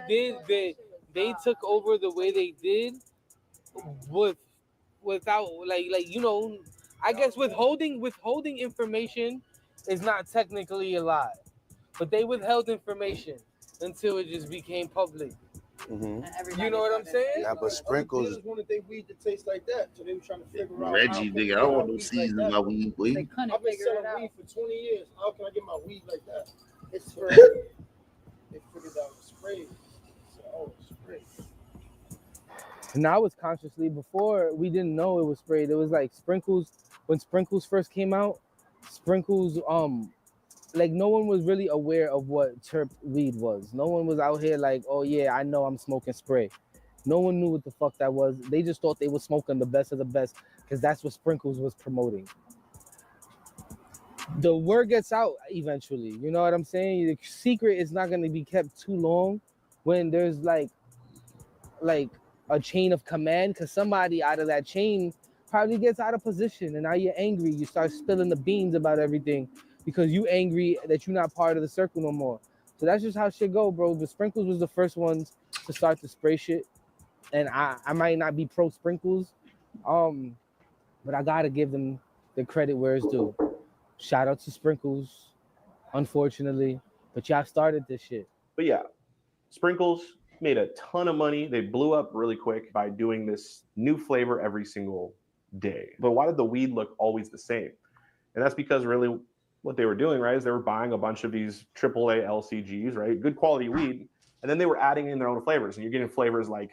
took over the way they did without I guess withholding information is not technically a lie, but they withheld information until it just became public. You know what I'm saying? Yeah, but Sprinkles. They just wanted their weed to taste like that, so they were trying to figure out. Reggie, nigga, I don't want no season in my weed, boy. I've been selling weed for 20 years. How can I get my weed like that? It's for they figured out spray. So, spray. Now it's consciously. Before we didn't know it was sprayed. It was like Sprinkles. When Sprinkles first came out, Sprinkles like no one was really aware of what terp weed was. No one was out here like, oh yeah, I know I'm smoking spray. No one knew what the fuck that was. They just thought they were smoking the best of the best because that's what Sprinkles was promoting. The word gets out eventually. You know what I'm saying? The secret is not going to be kept too long when there's like a chain of command, because somebody out of that chain probably gets out of position and now you're angry. You start spilling the beans about everything because you angry that you're not part of the circle no more. So that's just how shit go, bro. The Sprinkles was the first ones to start to spray shit. And I might not be pro Sprinkles, but I gotta give them the credit where it's due. Shout out to Sprinkles, unfortunately, but y'all started this shit. But yeah, Sprinkles made a ton of money. They blew up really quick by doing this new flavor every single day. But why did the weed look always the same? And that's because really what they were doing, right, is they were buying a bunch of these AAA LCGs, right, good quality weed, and then they were adding in their own flavors. And you're getting flavors like,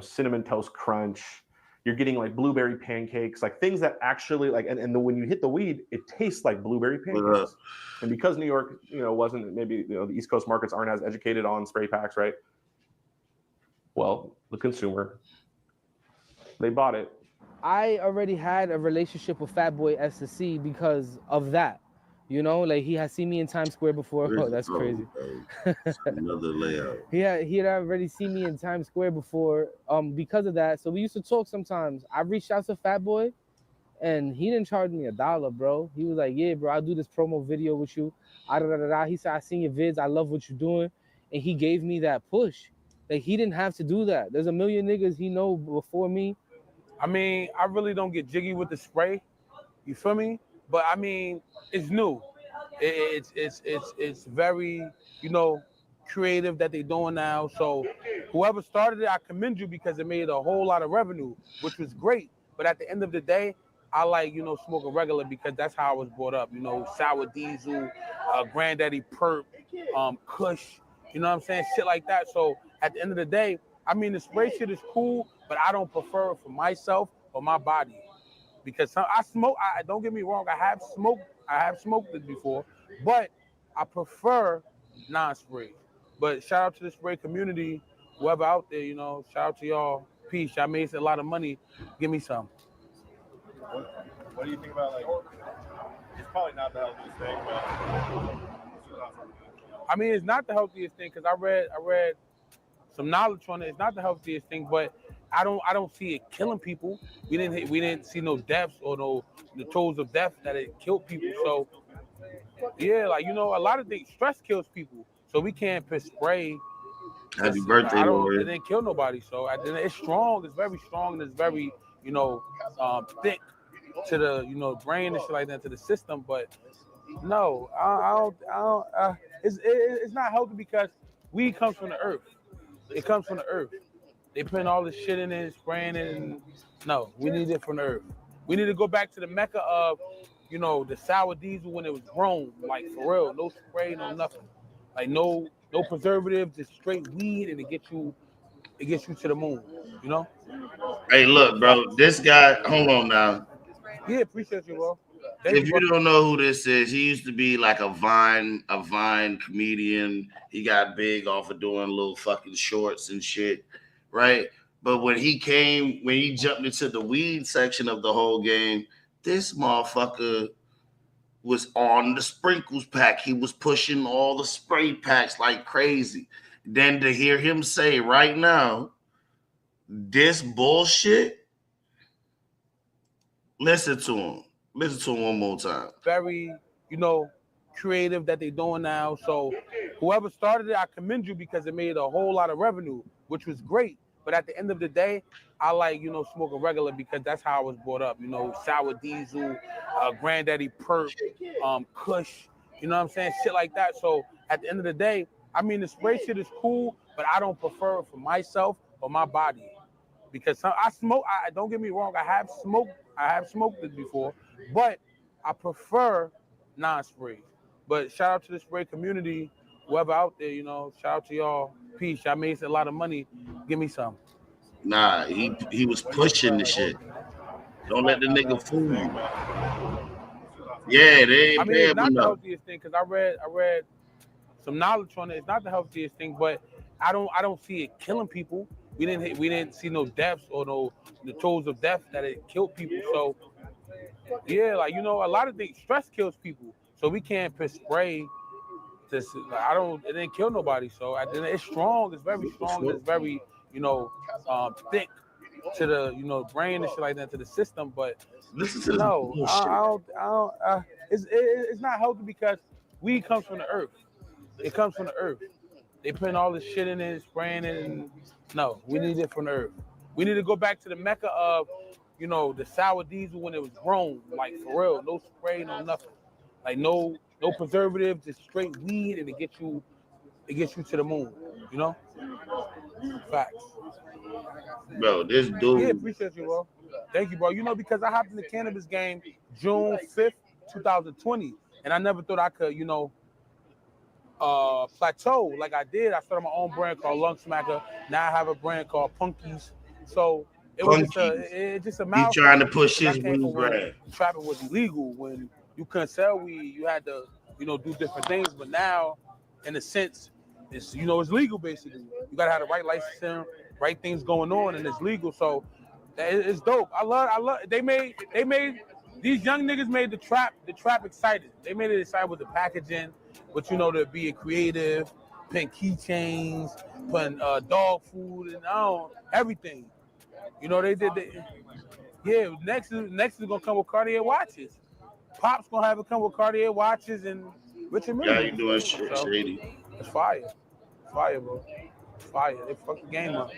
cinnamon toast crunch. You're getting like blueberry pancakes, like things that actually when you hit the weed, it tastes like blueberry pancakes. And because New York, wasn't maybe the East Coast markets aren't as educated on spray packs, right? Well, the consumer, they bought it. I already had a relationship with Fatboy SSC because of that. Like he had seen me in Times Square before. Oh, that's crazy. Another layout. He had already seen me in Times Square before because of that. So we used to talk sometimes. I reached out to Fatboy and he didn't charge me $1, bro. He was like, yeah, bro, I'll do this promo video with you. He said, I seen your vids. I love what you're doing. And he gave me that push. Like he didn't have to do that. There's a million niggas he know before me. I mean, I really don't get jiggy with the spray. You feel me? But I mean, it's new. It's very, creative that they're doing now. So whoever started it, I commend you because it made a whole lot of revenue, which was great. But at the end of the day, I like, smoking regular because that's how I was brought up. Sour Diesel, Granddaddy Perp, Kush, you know what I'm saying? Shit like that. So at the end of the day, I mean, the spray shit is cool, but I don't prefer it for myself or my body. Because I smoke, don't get me wrong, I have smoked it before, but I prefer non-spray. But shout out to the spray community, whoever out there, shout out to y'all. Peace. Y'all made a lot of money. Give me some. What do you think about, like, it's probably not the healthiest thing, but I mean, it's not the healthiest thing because I read some knowledge on it. It's not the healthiest thing, but I don't see it killing people. We didn't see no deaths or the tolls of death that it killed people. So yeah, like, a lot of things, stress kills people. So we can't put spray. Happy birthday, it didn't kill nobody. So it's strong. It's very strong and it's very, thick to the, brain and shit like that, to the system. But no, I don't. It's not healthy because weed comes from the earth. It comes from the earth. They putting all this shit in it, spraying it, and no, we need it from the earth. We need to go back to the mecca of, the sour diesel when it was grown, like for real, no spray, no nothing, like no preservatives, just straight weed, and it gets you to the moon, Hey, look, bro, this guy, hold on now. Yeah, appreciate you, bro. If you don't know who this is, he used to be like a Vine comedian. He got big off of doing little fucking shorts and shit, right? But when he jumped into the weed section of the whole game, this motherfucker was on the sprinkles pack. He was pushing all the spray packs like crazy. Then to hear him say right now, this bullshit, listen to him. Listen to him one more time. Very, creative that they're doing now. So whoever started it, I commend you because it made a whole lot of revenue, which was great. But at the end of the day, I like, smoking regular because that's how I was brought up. Sour Diesel, Granddaddy Perp, Kush, you know what I'm saying? Shit like that. So at the end of the day, I mean, the spray shit is cool, but I don't prefer it for myself or my body. Because I smoke, don't get me wrong, I have smoked it before, but I prefer non-spray. But shout out to the spray community, whoever out there, shout out to y'all. Peace. Y'all made a lot of money. Give me some. Nah, he was pushing the shit. Don't let the nigga fool you. Yeah, they ain't it's not the healthiest thing because I read some knowledge on it. It's not the healthiest thing, but I don't see it killing people. We didn't see no deaths or the tolls of death that it killed people. So yeah, like, a lot of things, stress kills people. So we can't put spray. It didn't kill nobody. So it's strong. It's very strong. It's very, thick to the, brain and shit like that, to the system. But no, it's not healthy because weed comes from the earth. It comes from the earth. They putting all this shit in it, spraying it, and no, we need it from the earth. We need to go back to the mecca of, the sour diesel when it was grown, like for real, no spray, no nothing, like no preservatives, just straight weed, and it gets you to the moon, Facts. Bro, this dude. Yeah, appreciate you, bro. Thank you, bro. Because I hopped in the cannabis game June 5th, 2020, and I never thought I could, plateau like I did. I started my own brand called Lung Smacker. Now I have a brand called Punkies. So it was just a milestone. He's trying to push his weed brand. Trapping was illegal when you couldn't sell weed. You had to, do different things. But now, in a sense, it's it's legal basically. You gotta have the right licensing, right things going on, and it's legal. So it's dope. I love. They made these young niggas made the trap excited. They made it excited with the packaging, with to be creative, putting keychains, putting dog food and everything. They did. Yeah, next is gonna come with Cartier watches. Pop's gonna have it come with Cartier watches and Richard Mille. Yeah, you doing shit shady. It's fire. It's fire, bro. It's fire. They fucked the game up.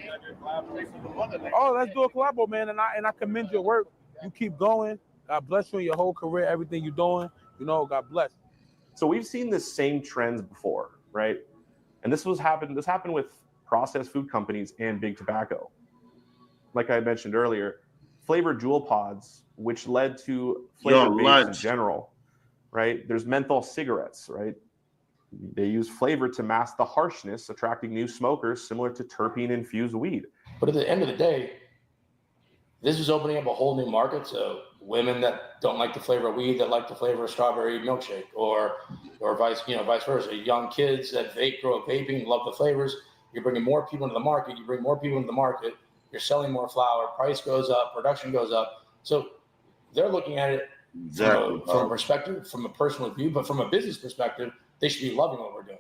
Oh, let's do a collabo, man. And I commend your work. You keep going. God bless you in your whole career, everything you're doing. God bless. So we've seen the same trends before, right? And this happened with processed food companies and big tobacco. Like I mentioned earlier, flavored jewel pods, which led to flavored vapes in general, right? There's menthol cigarettes, right? They use flavor to mask the harshness, attracting new smokers similar to terpene-infused weed. But at the end of the day, this is opening up a whole new market. So women that don't like the flavor of weed, that like the flavor of strawberry milkshake, or vice versa. Young kids that grow up vaping, love the flavors. You're bringing more people into the market. You bring more people into the market. You're selling more flower. Price goes up. Production goes up. So they're looking at it from a perspective, from a personal view, but from a business perspective, they should be loving what we're doing.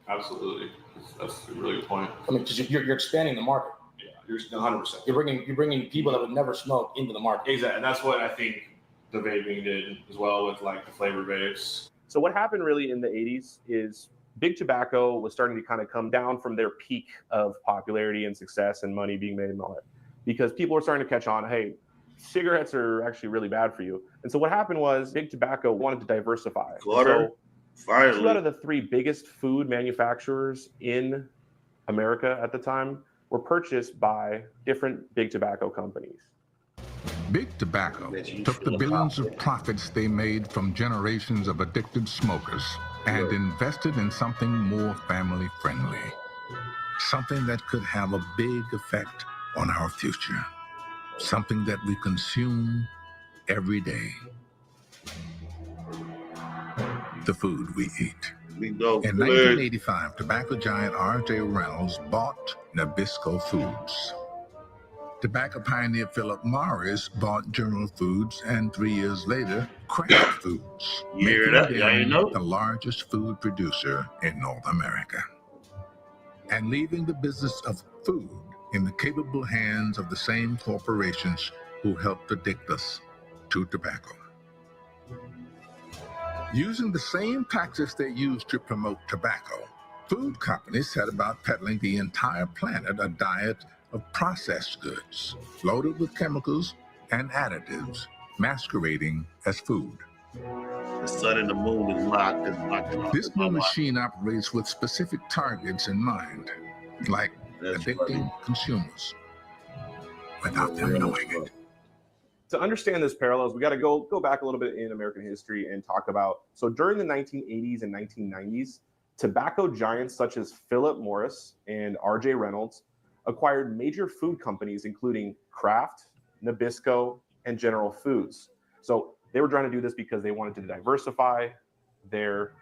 Absolutely, that's a really good point. I mean, because you're expanding the market. Yeah, you're 100%. You're bringing people that would never smoke into the market. Exactly, and that's what I think the vaping did as well with like the flavor vapes. So what happened really in the 80s is big tobacco was starting to kind of come down from their peak of popularity and success and money being made and all that, because people were starting to catch on. Hey, cigarettes are actually really bad for you. And so what happened was big tobacco wanted to diversify. So Finally. 2 out of the 3 biggest food manufacturers in America at the time were purchased by different big tobacco companies. Big Tobacco took the billions of profits they made from generations of addicted smokers and invested in something more family-friendly, something that could have a big effect on our future, something that we consume every day. The food we eat. In 1985, tobacco giant R.J. Reynolds bought Nabisco Foods. Tobacco pioneer Philip Morris bought General Foods, and 3 years later, Kraft Foods, making them the largest food producer in North America. And leaving the business of food in the capable hands of the same corporations who helped addict us to tobacco. Using the same tactics they used to promote tobacco, food companies set about peddling the entire planet a diet of processed goods, loaded with chemicals and additives, masquerading as food. The sun and the moon is locked. This new machine operates with specific targets in mind, like addicting consumers, without them knowing it. To understand this parallels, we got to go back a little bit in American history and talk about, so during the 1980s and 1990s, tobacco giants such as Philip Morris and R.J. Reynolds acquired major food companies, including Kraft, Nabisco, and General Foods. So they were trying to do this because they wanted to diversify their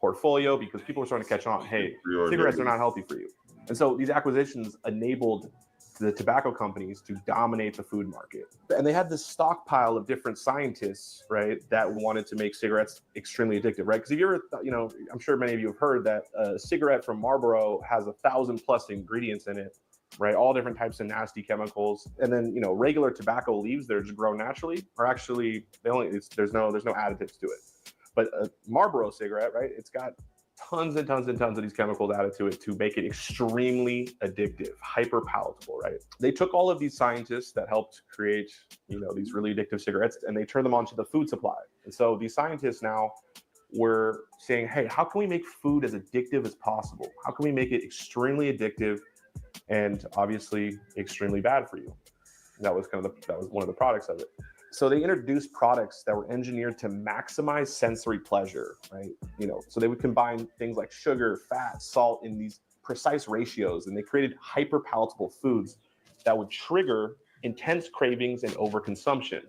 portfolio, because people were starting to catch on, hey, cigarettes are not healthy for you. And so these acquisitions enabled the tobacco companies to dominate the food market. And they had this stockpile of different scientists, right, that wanted to make cigarettes extremely addictive, right? Because if you ever, I'm sure many of you have heard that a cigarette from Marlboro has 1,000+ ingredients in it, right? All different types of nasty chemicals. And then, regular tobacco leaves that just grow naturally are actually, there's no additives to it. But a Marlboro cigarette, right, it's got tons and tons and tons of these chemicals added to it to make it extremely addictive, hyper palatable, right? They took all of these scientists that helped create, these really addictive cigarettes, and they turned them onto the food supply. And so these scientists now were saying, hey, how can we make food as addictive as possible? How can we make it extremely addictive and obviously extremely bad for you? And that was one of the products of it. So they introduced products that were engineered to maximize sensory pleasure, right? So they would combine things like sugar, fat, salt in these precise ratios, and they created hyper palatable foods that would trigger intense cravings and overconsumption.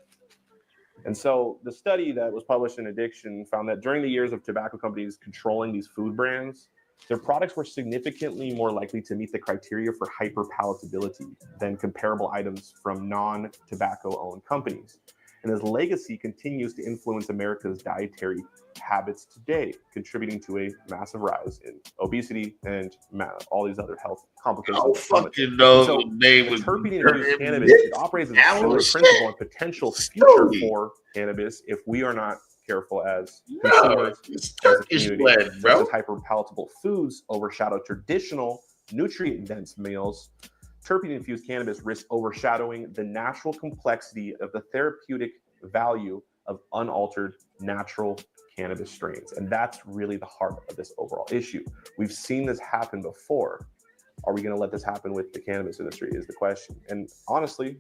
And so the study that was published in Addiction found that during the years of tobacco companies controlling these food brands, their products were significantly more likely to meet the criteria for hyperpalatability than comparable items from non-tobacco owned companies. And this legacy continues to influence America's dietary habits today, contributing to a massive rise in obesity and all these other health complications. I don't fucking know the name of terpene-infused cannabis operates as a similar principle and potential future for cannabis if we are not careful as consumers, as a community. As hyper-palatable foods overshadow traditional nutrient-dense meals, terpene-infused cannabis risks overshadowing the natural complexity of the therapeutic value of unaltered natural cannabis strains. And that's really the heart of this overall issue. We've seen this happen before. Are we going to let this happen with the cannabis industry is the question. And honestly,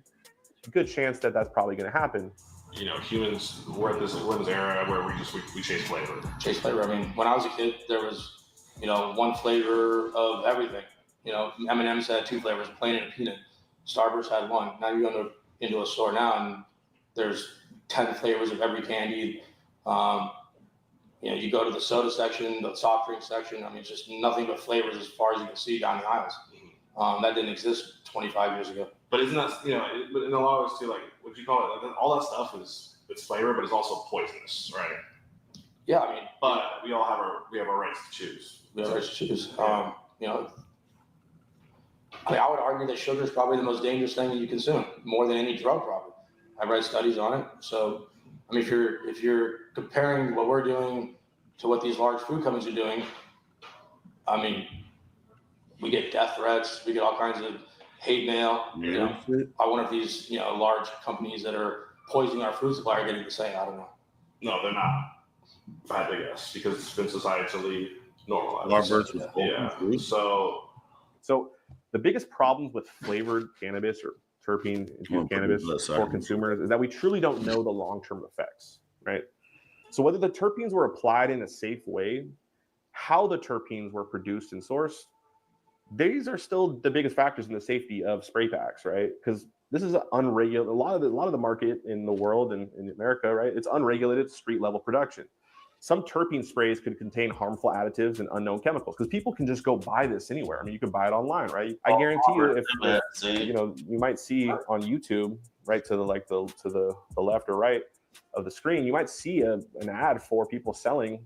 good chance that that's probably going to happen. You know, humans, we're in this era where we chase flavor. Chase flavor. I mean, when I was a kid, there was, you know, one flavor of everything. You know, M&M's had 2 flavors, plain and peanut. Starburst had 1. Now you go into a store now and there's 10 flavors of every candy. You know, you go to the soda section, the soft drink section. I mean, just nothing but flavors as far as you can see down the aisles. That didn't exist 25 years ago. But isn't that, you know, but in a lot of ways too, like, what do you call it? Like, all that stuff it's flavor, but it's also poisonous, right? Yeah, I mean, but we all have our rights to choose. We have rights to choose. You know, I mean, I would argue that sugar is probably the most dangerous thing that you consume, more than any drug, probably. I've read studies on it. So, I mean, if you're comparing what we're doing to what these large food companies are doing, I mean, we get death threats, we get all kinds of hate mail. You know, I wonder if these, you know, large companies that are poisoning our food supply are getting the same. I don't know. No, they're not. If I had to guess, because it's been societally normalized. Large versus yeah. So the biggest problems with flavored cannabis or terpene-infused cannabis for consumers is that we truly don't know the long-term effects, right? So whether the terpenes were applied in a safe way, how the terpenes were produced and sourced, these are still the biggest factors in the safety of spray packs, right? Because this is unregulated. A lot of the market in the world and in America, right? It's unregulated street level production. Some terpene sprays could contain harmful additives and unknown chemicals because people can just go buy this anywhere. I mean, you can buy it online, right? I guarantee you, if you know, you might see on YouTube, right, to the left or right of the screen, you might see an ad for people selling,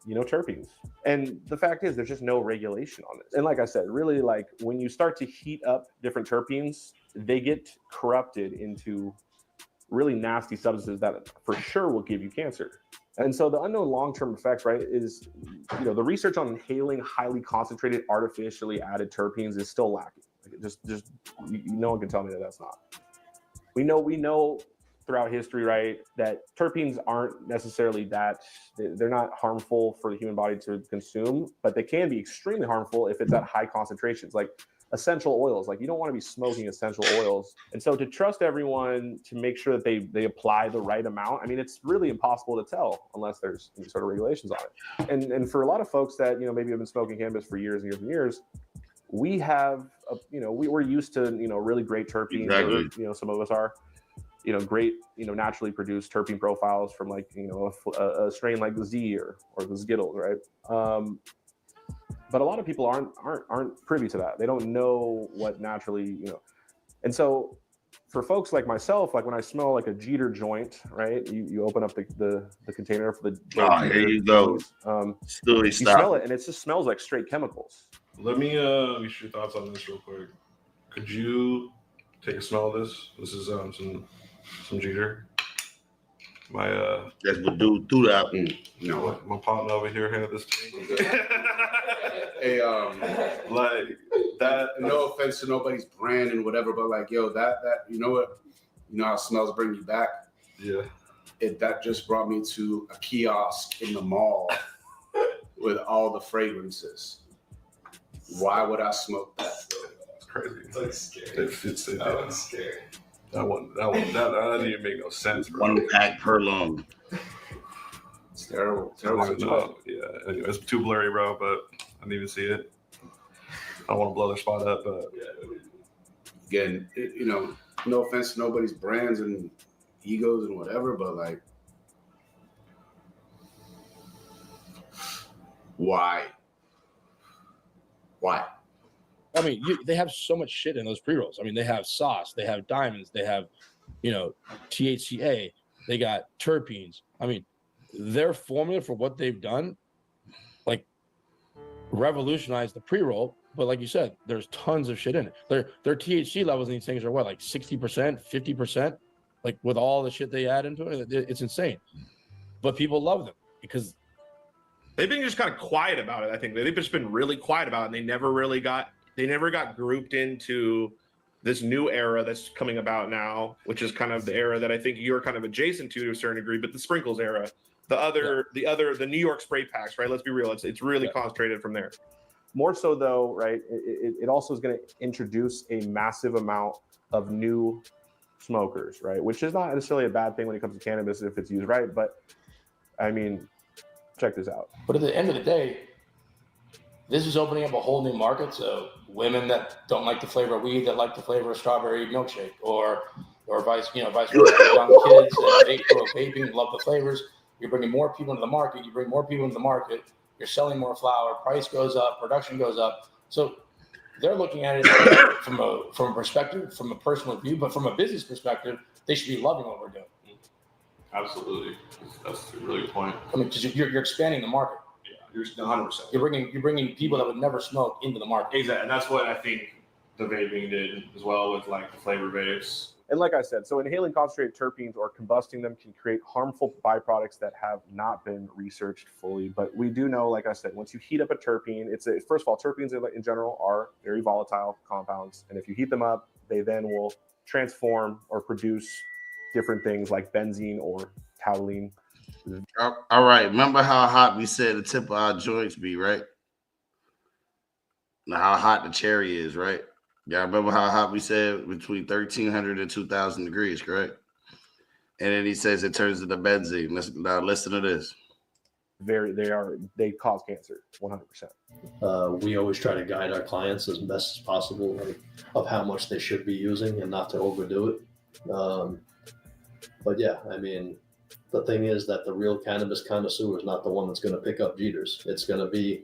you know, terpenes. And the fact is, there's just no regulation on this. And like I said, really, like when you start to heat up different terpenes, they get corrupted into really nasty substances that for sure will give you cancer. And so the unknown long-term effects, right, is, you know, the research on inhaling highly concentrated, artificially added terpenes is still lacking. Like no one can tell me that that's not. We know throughout history, right, that terpenes aren't necessarily they're not harmful for the human body to consume, but they can be extremely harmful if it's at high concentrations. Like essential oils, like you don't want to be smoking essential oils. And so to trust everyone to make sure that they apply the right amount, I mean, it's really impossible to tell unless there's any sort of regulations on it. And for a lot of folks that, you know, maybe have been smoking cannabis for years and years and years, we have, we're used to, you know, really great terpenes. Exactly. Or, you know, some of us are, you know, great, you know, naturally produced terpene profiles from like, you know, a strain like the Z or the Skittles, right? But a lot of people aren't privy to that. They don't know what naturally, you know. And so for folks like myself, like when I smell like a Jeter joint, right? You open up the container for the here you go. you smell it and it just smells like straight chemicals. Let me get your thoughts on this real quick. Could you take a smell of this? This is some Jeter. That's what do that. You know, my partner over here had this thing. Hey, like that. No offense to nobody's brand and whatever, but like, yo, that you know what? You know how smells bring you back? Yeah. That just brought me to a kiosk in the mall with all the fragrances. Why would I smoke that? It's crazy. It's like scary. That one's scary. That didn't even make no sense, bro. 1 pack per lung. It's terrible. Yeah, anyway, it's too blurry, bro, but I didn't even see it. I don't want to blow their spot up, but again, you know, no offense to nobody's brands and egos and whatever, but like, why? I mean, they have so much shit in those pre-rolls. I mean, they have sauce, they have diamonds, they have, you know, THCA, they got terpenes. I mean, their formula for what they've done, like, revolutionized the pre-roll. But like you said, there's tons of shit in it. Their THC levels in these things are what, like 60%, 50%? Like with all the shit they add into it, it's insane. But people love them because they've been just kind of quiet about it. I think they've just been really quiet about it, and they never got grouped into this new era that's coming about now, which is kind of the era that I think you're kind of adjacent to a certain degree, but the sprinkles era, the New York spray packs, right? Let's be real. It's really concentrated from there. More so though, right? It also is going to introduce a massive amount of new smokers, right? Which is not necessarily a bad thing when it comes to cannabis if it's used right. But I mean, check this out. But at the end of the day, this is opening up a whole new market. So women that don't like the flavor of weed, that like the flavor of strawberry milkshake, or vice versa. Young kids that grow up vaping, love the flavors. You're bringing more people into the market. You bring more people into the market. You're selling more flower. Price goes up. Production goes up. So they're looking at it from a perspective, from a personal view, but from a business perspective, they should be loving what we're doing. Absolutely, that's a really good point. I mean, because you're expanding the market. Yeah, you're 100%. You're bringing people that would never smoke into the market. Exactly, and that's what I think the vaping did as well with like the flavor vapes. And like I said, so inhaling concentrated terpenes or combusting them can create harmful byproducts that have not been researched fully. But we do know, like I said, once you heat up a terpene, first of all, terpenes in general are very volatile compounds. And if you heat them up, they then will transform or produce different things like benzene or toluene. All right. Remember how hot we said the tip of our joints be, right? Now how hot the cherry is, right? Yeah, remember how hot we said between 1,300 and 2,000 degrees, correct? And then he says it turns into benzene. Now listen to this. They cause cancer, 100%. We always try to guide our clients as best as possible of how much they should be using and not to overdo it. But yeah, I mean, the thing is that the real cannabis connoisseur is not the one that's going to pick up Jeters. It's going to be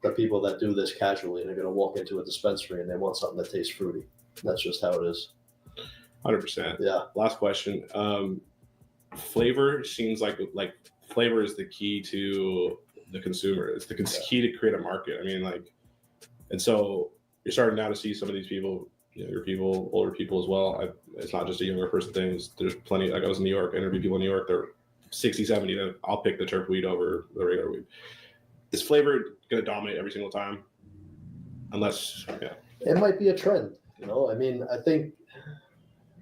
the people that do this casually and are going to walk into a dispensary and they want something that tastes fruity. That's just how it is. 100%. Yeah. Last question. Flavor seems like flavor is the key to the consumer. It's the key to create a market. I mean, and so you're starting now to see some of these people, your people, older people as well. It's not just a younger person thing. There's plenty. Like I was in New York, I interviewed people in New York. They're 60, 70. Then I'll pick the terp weed over the regular weed. Is flavor going to dominate every single time? Unless, It might be a trend. I mean, I think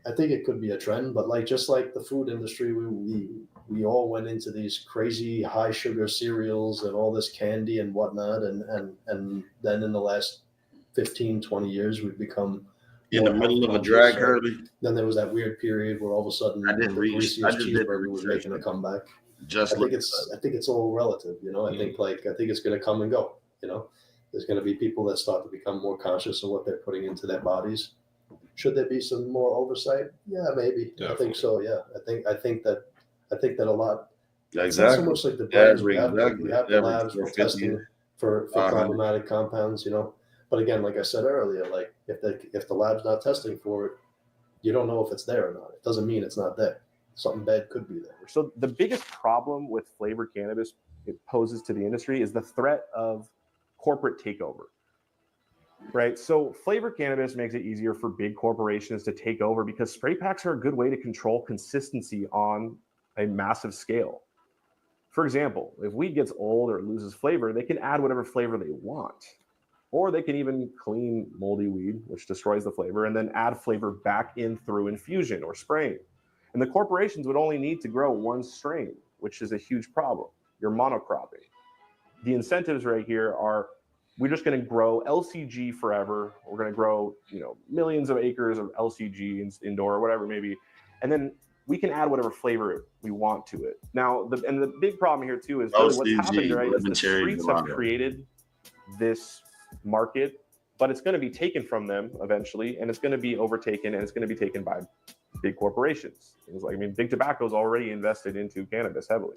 it could be a trend, but just like the food industry, we all went into these crazy high sugar cereals and all this candy and whatnot, and then in the last 15, 20 years, we've become in the middle of a drag, Kirby. Then there was that weird period where all of a sudden the greasiest cheeseburger was making a comeback. I think it's all relative, I think it's going to come and go. There's going to be people that start to become more conscious of what they're putting into their bodies. Should there be some more oversight? Yeah, maybe. Definitely. I think so. Yeah, I think that a lot. Exactly. It's not so much like the brands. We have the labs for testing for problematic compounds. But again, like I said earlier, if the lab's not testing for it, you don't know if it's there or not. It doesn't mean it's not there. Something bad could be there. So the biggest problem with flavored cannabis it poses to the industry is the threat of corporate takeover. Right. So flavored cannabis makes it easier for big corporations to take over because spray packs are a good way to control consistency on a massive scale. For example, if weed gets old or loses flavor, they can add whatever flavor they want. Or they can even clean moldy weed, which destroys the flavor, and then add flavor back in through infusion or spraying. And the corporations would only need to grow one strain, which is a huge problem. You're monocropping. The incentives right here are we're just going to grow LCG forever. We're going to grow, millions of acres of LCG indoor or whatever it may be. And then we can add whatever flavor we want to it. Now, the big problem here too is really what's happened, right? Is the streets have created this market, but it's going to be taken from them eventually, and it's going to be overtaken, and it's going to be taken by big corporations. Big Tobacco is already invested into cannabis heavily.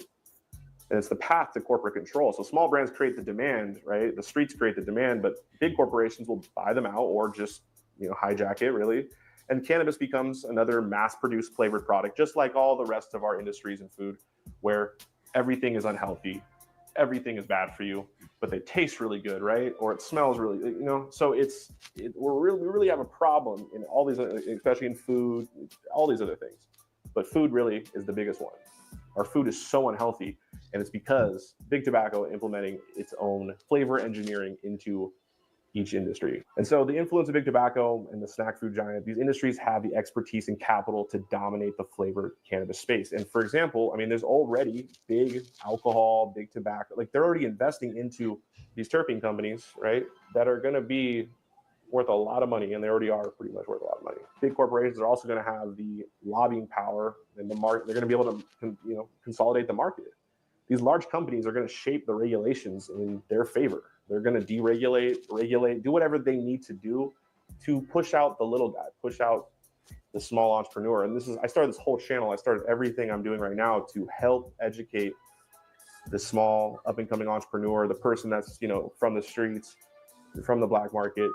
And it's the path to corporate control. So small brands create the demand, right? The streets create the demand, but big corporations will buy them out or just, hijack it really. And cannabis becomes another mass-produced flavored product, just like all the rest of our industries in food, where everything is unhealthy, everything is bad for you, but they taste really good, right? Or it smells really, So we really have a problem in all these, especially in food, all these other things. But food really is the biggest one. Our food is so unhealthy, and it's because Big Tobacco implementing its own flavor engineering into each industry. And so the influence of Big Tobacco and the snack food giant, these industries have the expertise and capital to dominate the flavored cannabis space. And for example, there's already big alcohol, big tobacco, they're already investing into these terpene companies, right? That are going to be, worth a lot of money, and they already are pretty much worth a lot of money. Big corporations are also going to have the lobbying power and the market. They're going to be able to, consolidate the market. These large companies are going to shape the regulations in their favor. They're going to deregulate, regulate, do whatever they need to do to push out the little guy, push out the small entrepreneur. And I started this whole channel. I started everything I'm doing right now to help educate the small up and coming entrepreneur, the person that's, from the streets, from the black market.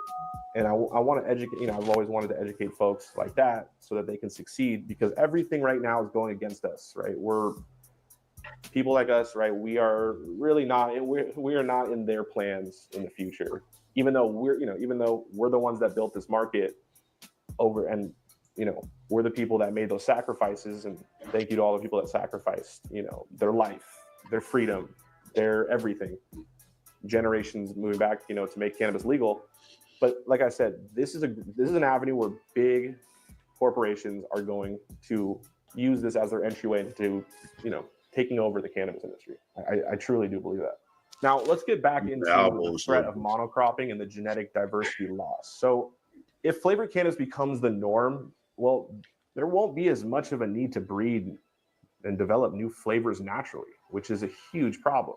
And I want to educate, I've always wanted to educate folks like that so that they can succeed, because everything right now is going against us, right? We're people like us, right? We are really not, we are not in their plans in the future, even though we're the ones that built this market over, and, we're the people that made those sacrifices. And thank you to all the people that sacrificed, their life, their freedom, their everything, generations moving back, to make cannabis legal. But like I said, this is an avenue where big corporations are going to use this as their entryway into, taking over the cannabis industry. I truly do believe that. Now let's get back into the threat of monocropping and the genetic diversity loss. So if flavored cannabis becomes the norm, well, there won't be as much of a need to breed and develop new flavors naturally, which is a huge problem.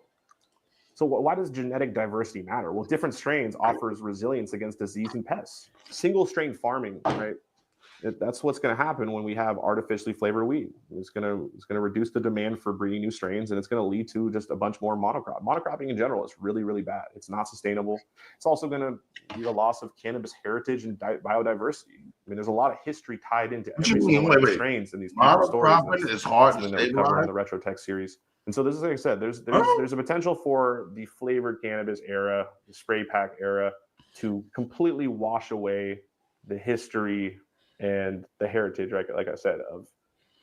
So why does genetic diversity matter? Well, different strains offers resilience against disease and pests. Single strain farming, right? That's what's going to happen when we have artificially flavored weed. It's going to reduce the demand for breeding new strains, and it's going to lead to just a bunch more monocrop. Monocropping in general is really, really bad. It's not sustainable. It's also going to be a loss of cannabis heritage and biodiversity. I mean, there's a lot of history tied into every single one of the strains in these stories. Monocropping is hard to they cover in the Retro Tech series. And so this is, like I said, there's a potential for the flavored cannabis era, the spray pack era, to completely wash away the history and the heritage, right, like I said, of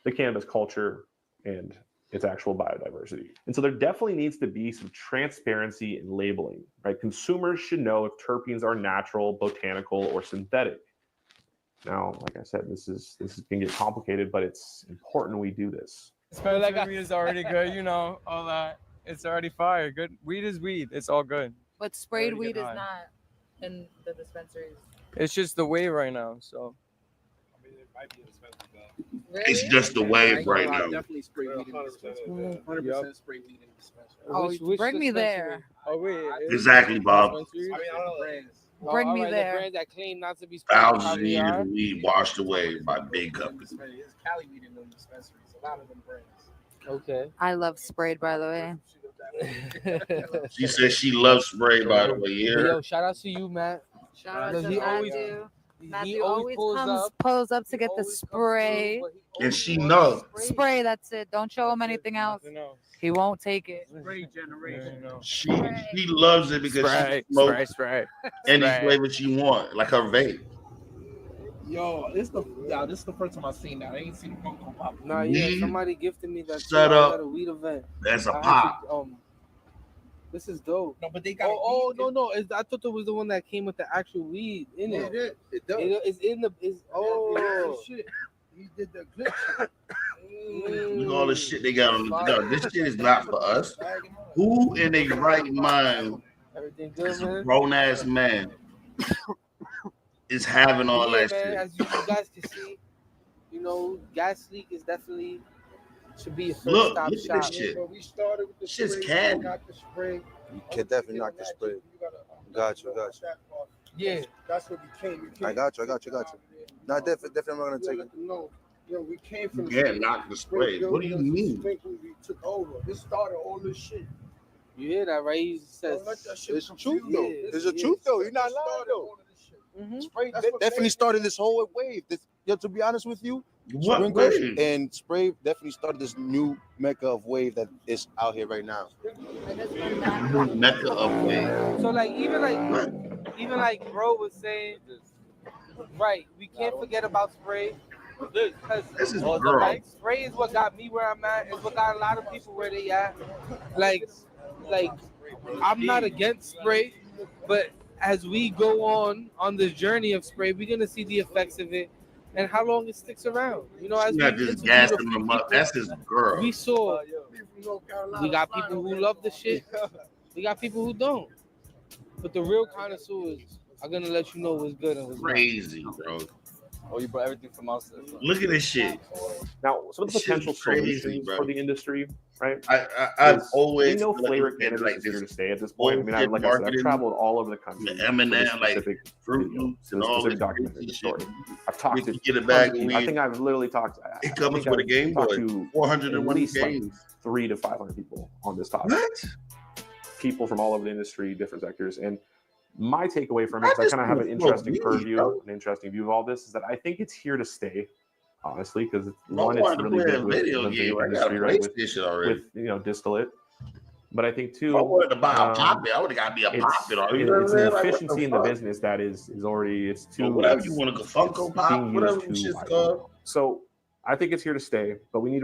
the cannabis culture and its actual biodiversity. And so there definitely needs to be some transparency in labeling, right? Consumers should know if terpenes are natural, botanical, or synthetic. Now, like I said, this can get complicated, but it's important we do this. Weed is already good, all that. It's already fire. Good weed is weed. It's all good. But sprayed weed is not in the dispensaries. It's just the wave right now, so. Really? It's just the wave right now. Definitely spray weed in the dispensary. 100% spray weed in the dispensary. Oh, bring me there. Oh wait. Exactly, Bob. I mean, I don't know brands. Bring me The there. brands that claim not to be sprayed. Thousands of years of weed washed away by big companies. It's Cali weed in those dispensaries. A lot of them brands. Okay. I love sprayed, by the way. She says she loves spray, by the way. Yeah. Yo, shout out to you, Matt. Shout out to He always- Matthew. He Matthew always always pulls up to get the spray. And she knows. Spray, that's it. Don't show him anything else. He won't take it. Spray generation. She loves it because she smokes any flavor she want, like her vape. Yo, this is the first time I've seen that. I ain't seen a Funko Pop. Nah, yeah, somebody gifted me that. Shut up. At a weed event. That's a I pop. actually, this is dope. No, but they got. No. I thought it was the one that came with the actual weed in it. It does. It's in the. Shit. He did the glitch. Look at all the shit they got on the no, this shit is not for us. Who in a right mind, Everything good, as a man? grown ass man, is having all that man, shit? as you guys can see, Gas Leak is definitely should be a first Look stop at shop. this shit. But we started with the Shit's spray. candy. We got the spray. You can definitely knock the spray. Got you. Yeah, that's what we came. I got you. No, definitely I'm not gonna take it. No, we came from. You can't knock the spray. What do you mean? Sprinkles, we took over. This started all this shit. You hear that, right? He says Don't let that shit It's confuse truth though. you. It's the truth though. You're not lying though. Spray Definitely started this whole wave. To be honest with you, What Sprinkles wave? and Spray definitely started this new mecca of wave that is out here right now. Mecca of wave. so. Like even like bro was saying, right? We can't forget about Spray. Because This is girl. like, Spray is what got me where I'm at. It's what got a lot of people where they at. Like I'm not against Spray, but as we go on this journey of Spray, we're gonna see the effects of it and how long it sticks around. As She's not we just interview gassing the them up. people, That's his girl. we saw. We got people who love the shit. We got people who don't. But the real connoisseurs I'm gonna let you know what's good and what's Crazy, bro. Oh, you brought everything from outside. Look at this shit. Now, some of the This shit potential is crazy, solutions bro. for the industry, right? I've is always we know felt flavored like cannabis like is here this to stay at this point. I mean, like I said, I've traveled all over the country. The M&M, like Fruit video, Loops and all specific this documentary crazy story. shit. I've talked You to can get a tons bag of of people. I weed. think I've literally talked. It comes with a Game talked Boy. to 401 at least like games. 300 to 500 people on this topic. What? People from all over the industry, different sectors, and my takeaway from it, I because I just kind of have an wanna smoke interesting weed, purview, bro. an interesting view of all this, is that I think it's here to stay. Honestly, because I one, it's wanted to really play big a with video the game. vape I got industry, a right? With PlayStation already. distillate. But I think too, If I wanted to buy a Pop It, I would have got me a Pop It already. You know what I'm it's saying? an Like, what efficiency in the fuck? business that is already it's too. Or whatever it's- you want to go, it's Funko Pop, being whatever used the too shit's widely. called. So I think it's here to stay, but we need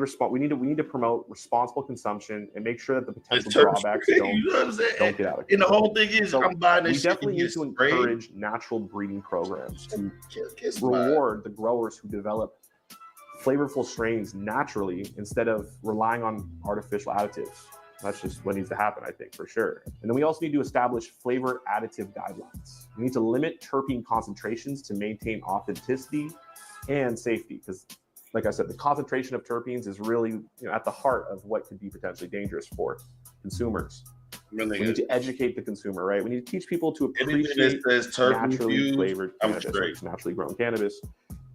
to promote responsible consumption and make sure that the potential terp drawbacks sprayed, don't, you know what I'm saying? don't get out of And the control. whole thing is, So I'm buying we this shit definitely to need get to sprayed. encourage natural breeding programs to kiss my reward the growers who develop flavorful strains naturally instead of relying on artificial additives. That's just what needs to happen, I think, for sure. And then we also need to establish flavor additive guidelines. We need to limit terpene concentrations to maintain authenticity and safety, because like I said, the concentration of terpenes is really at the heart of what could be potentially dangerous for consumers. We need to educate the consumer, right? We need to teach people to appreciate says terpene naturally infused, flavored I'm cannabis, straight. like naturally grown cannabis.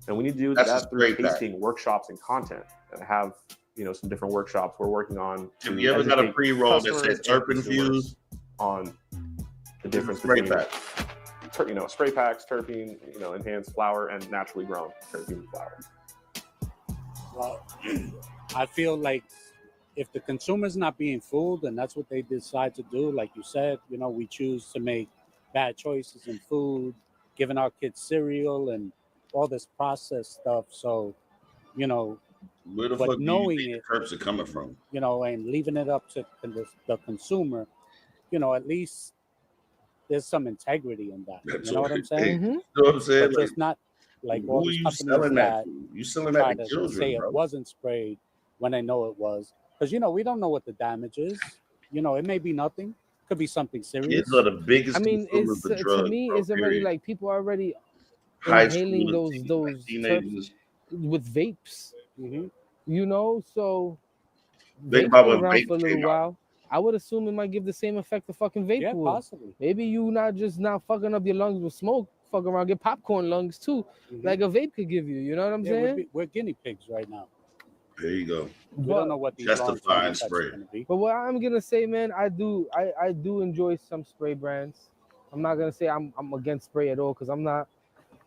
And we need to do That's a that through straight fact. tasting workshops and content, and have some different workshops we're working on. If you ever got a pre-roll that says terp infused, on the difference spray between pack. spray packs, terpene, enhanced flower, and naturally grown terpene flower. Well, I feel like if the consumer's not being fooled and that's what they decide to do, like you said, we choose to make bad choices in food, giving our kids cereal and all this processed stuff. So, Where the but fuck do you knowing think it, the terps are coming from? and leaving it up to the consumer, at least there's some integrity in that. That's You know what I'm right. saying? Hey, you know what I'm saying? But just not like all Who these you companies selling that that to? You selling try that to to children, say bro. it wasn't sprayed when they know it was. Because, we don't know what the damage is. It may be nothing. Could be something serious. Kids are the biggest I mean, consumers it's of drugs, to me, bro, it's already period. like people are already High inhaling schoolers, those teenagers. terps with vapes. So They vapes probably been around vape for a little came out. while. I would assume it might give the same effect the fucking vape Yeah, would. possibly. Maybe you not fucking up your lungs with smoke, fuck around, get popcorn lungs too, like a vape could give you. You know what I'm saying? We're guinea pigs right now. There you go. We don't know what these long-term Justifying effects are spray. gonna be. But what I'm gonna say, man, I do enjoy some spray brands. I'm not gonna say I'm against spray at all, because I'm not.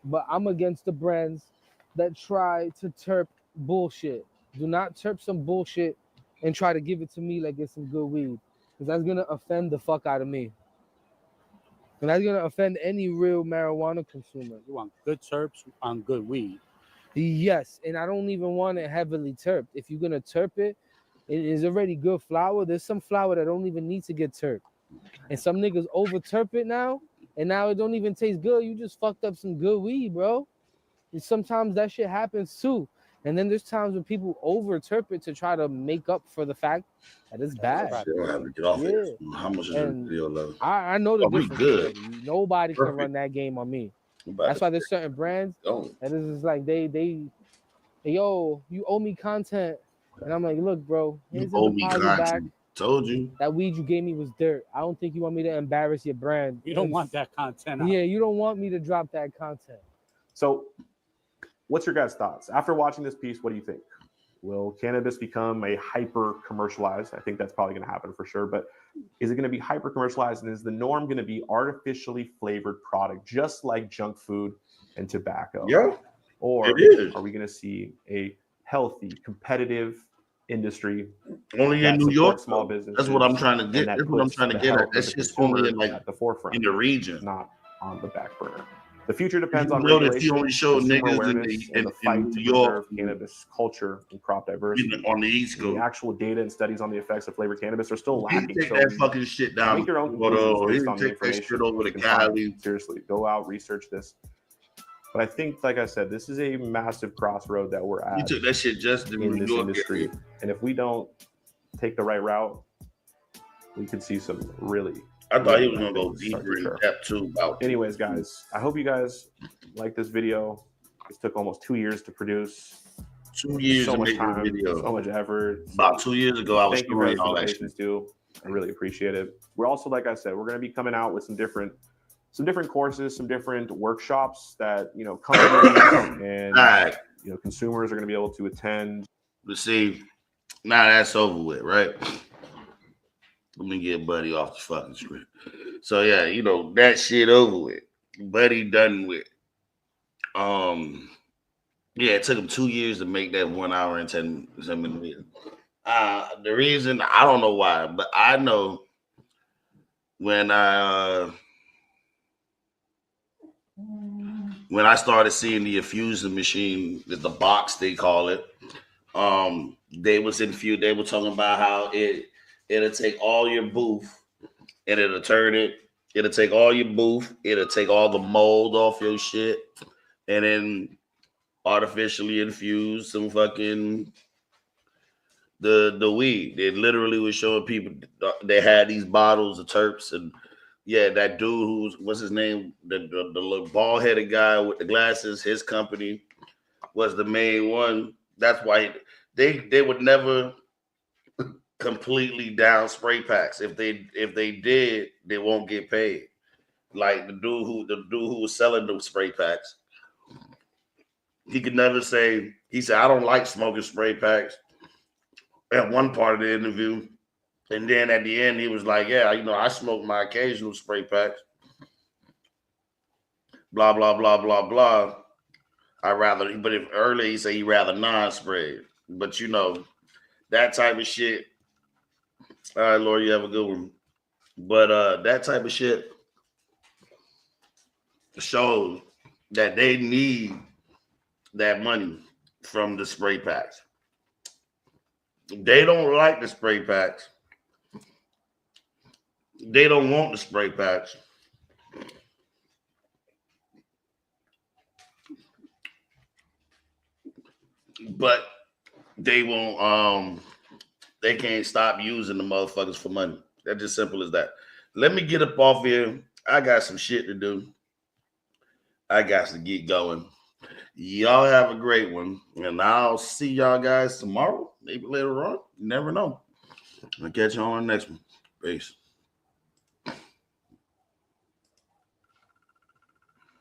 But I'm against the brands that try to terp bullshit. Do not terp some bullshit and try to give it to me like it's some good weed, because that's gonna offend the fuck out of me. And that's gonna offend any real marijuana consumer. You want good terps on good weed. Yes, and I don't even want it heavily terped. If you're gonna terp it, it is already good flower. There's some flower that don't even need to get terped, and some niggas over terp it now, and now it don't even taste good. You just fucked up some good weed, bro. And sometimes that shit happens too. And then there's times when people over terp it to try to make up for the fact that it's bad. Shit, I'll have to get off it. How much is the And video level? I know the Oh, we difference. good. already. Nobody can Perfect. run that game on me. about That's to why there's certain brands Don't. that is just like they yo, you owe me content. And I'm like, look, bro, here's You owe a me deposit back. content. Told you. That weed you gave me was dirt. I don't think you want me to embarrass your brand. You don't want that content out. Yeah, you don't want me to drop that content. So, what's your guys' thoughts after watching this piece? What do you think? Will cannabis become a hyper commercialized? I think that's probably going to happen for sure. But is it going to be hyper commercialized, and is the norm going to be artificially flavored product, just like junk food and tobacco? Yeah, Or it is. are we going to see a healthy, competitive industry Only that in New supports York. small Though. businesses? That's what I'm trying to get. and that That's what I'm puts trying to the get at. health of That's the just only consumer in like at the forefront, in the region. not on the back burner. The future depends on You know that regulation, you only show consumer niggas in awareness, the and the fight in to New York preserve cannabis culture and crop diversity. on the East And Coast. the actual data and studies on the effects of flavored cannabis are still You lacking. take that fucking shit down. Make your own Photo. conclusions based You on the take that information shit over you to can find. Cali. Seriously, go out, research this. But I think, like I said, this is a massive crossroad that we're You at took that shit just in in New this York industry. area. And if we don't take the right route, we could see some really I thought he was gonna go deeper in depth too. Anyways, guys, I hope you guys like this video. It took almost 2 years to produce. 2 years so to much make time, this video. so much effort. About 2 years ago, I was Thank you guys doing all for that the shit. patience too. I really appreciate it. We're also, like I said, we're going to be coming out with some different courses, some different workshops that companies and consumers are going to be able to attend. But see, now that's over with, right? Let me get Buddy off the fucking script. So yeah, that shit over with. Buddy done with. Yeah, it took him 2 years to make that 1 hour and 10 minute video. The reason, I don't know why, but I know when I started seeing the infusion machine, the box they call it, they were talking about how it'll take all your booth and it'll take all your booth, it'll take all the mold off your shit, and then artificially infuse some fucking the weed. They literally was showing people they had these bottles of terps, and yeah, that dude what's his name, the little bald headed guy with the glasses, his company was the main one. That's why they would never completely down spray packs. If they did, they won't get paid. Like the dude who was selling the spray packs, he could never say, he said, I don't like smoking spray packs at one part of the interview. And then at the end, he was like, yeah, I smoke my occasional spray packs. Blah, blah, blah, blah, blah. But if earlier he said he'd rather non-spray. But that type of shit. All right, Lord, you have a good one. But that type of shit shows that they need that money from the spray packs. They don't like the spray packs. They don't want the spray packs. But they won't they can't stop using the motherfuckers for money. That's just simple as that. Let me get up off here. I got some shit to do. I got to get going. Y'all have a great one. And I'll see y'all guys tomorrow. Maybe later on. You never know. I'll catch you on the next one. Peace.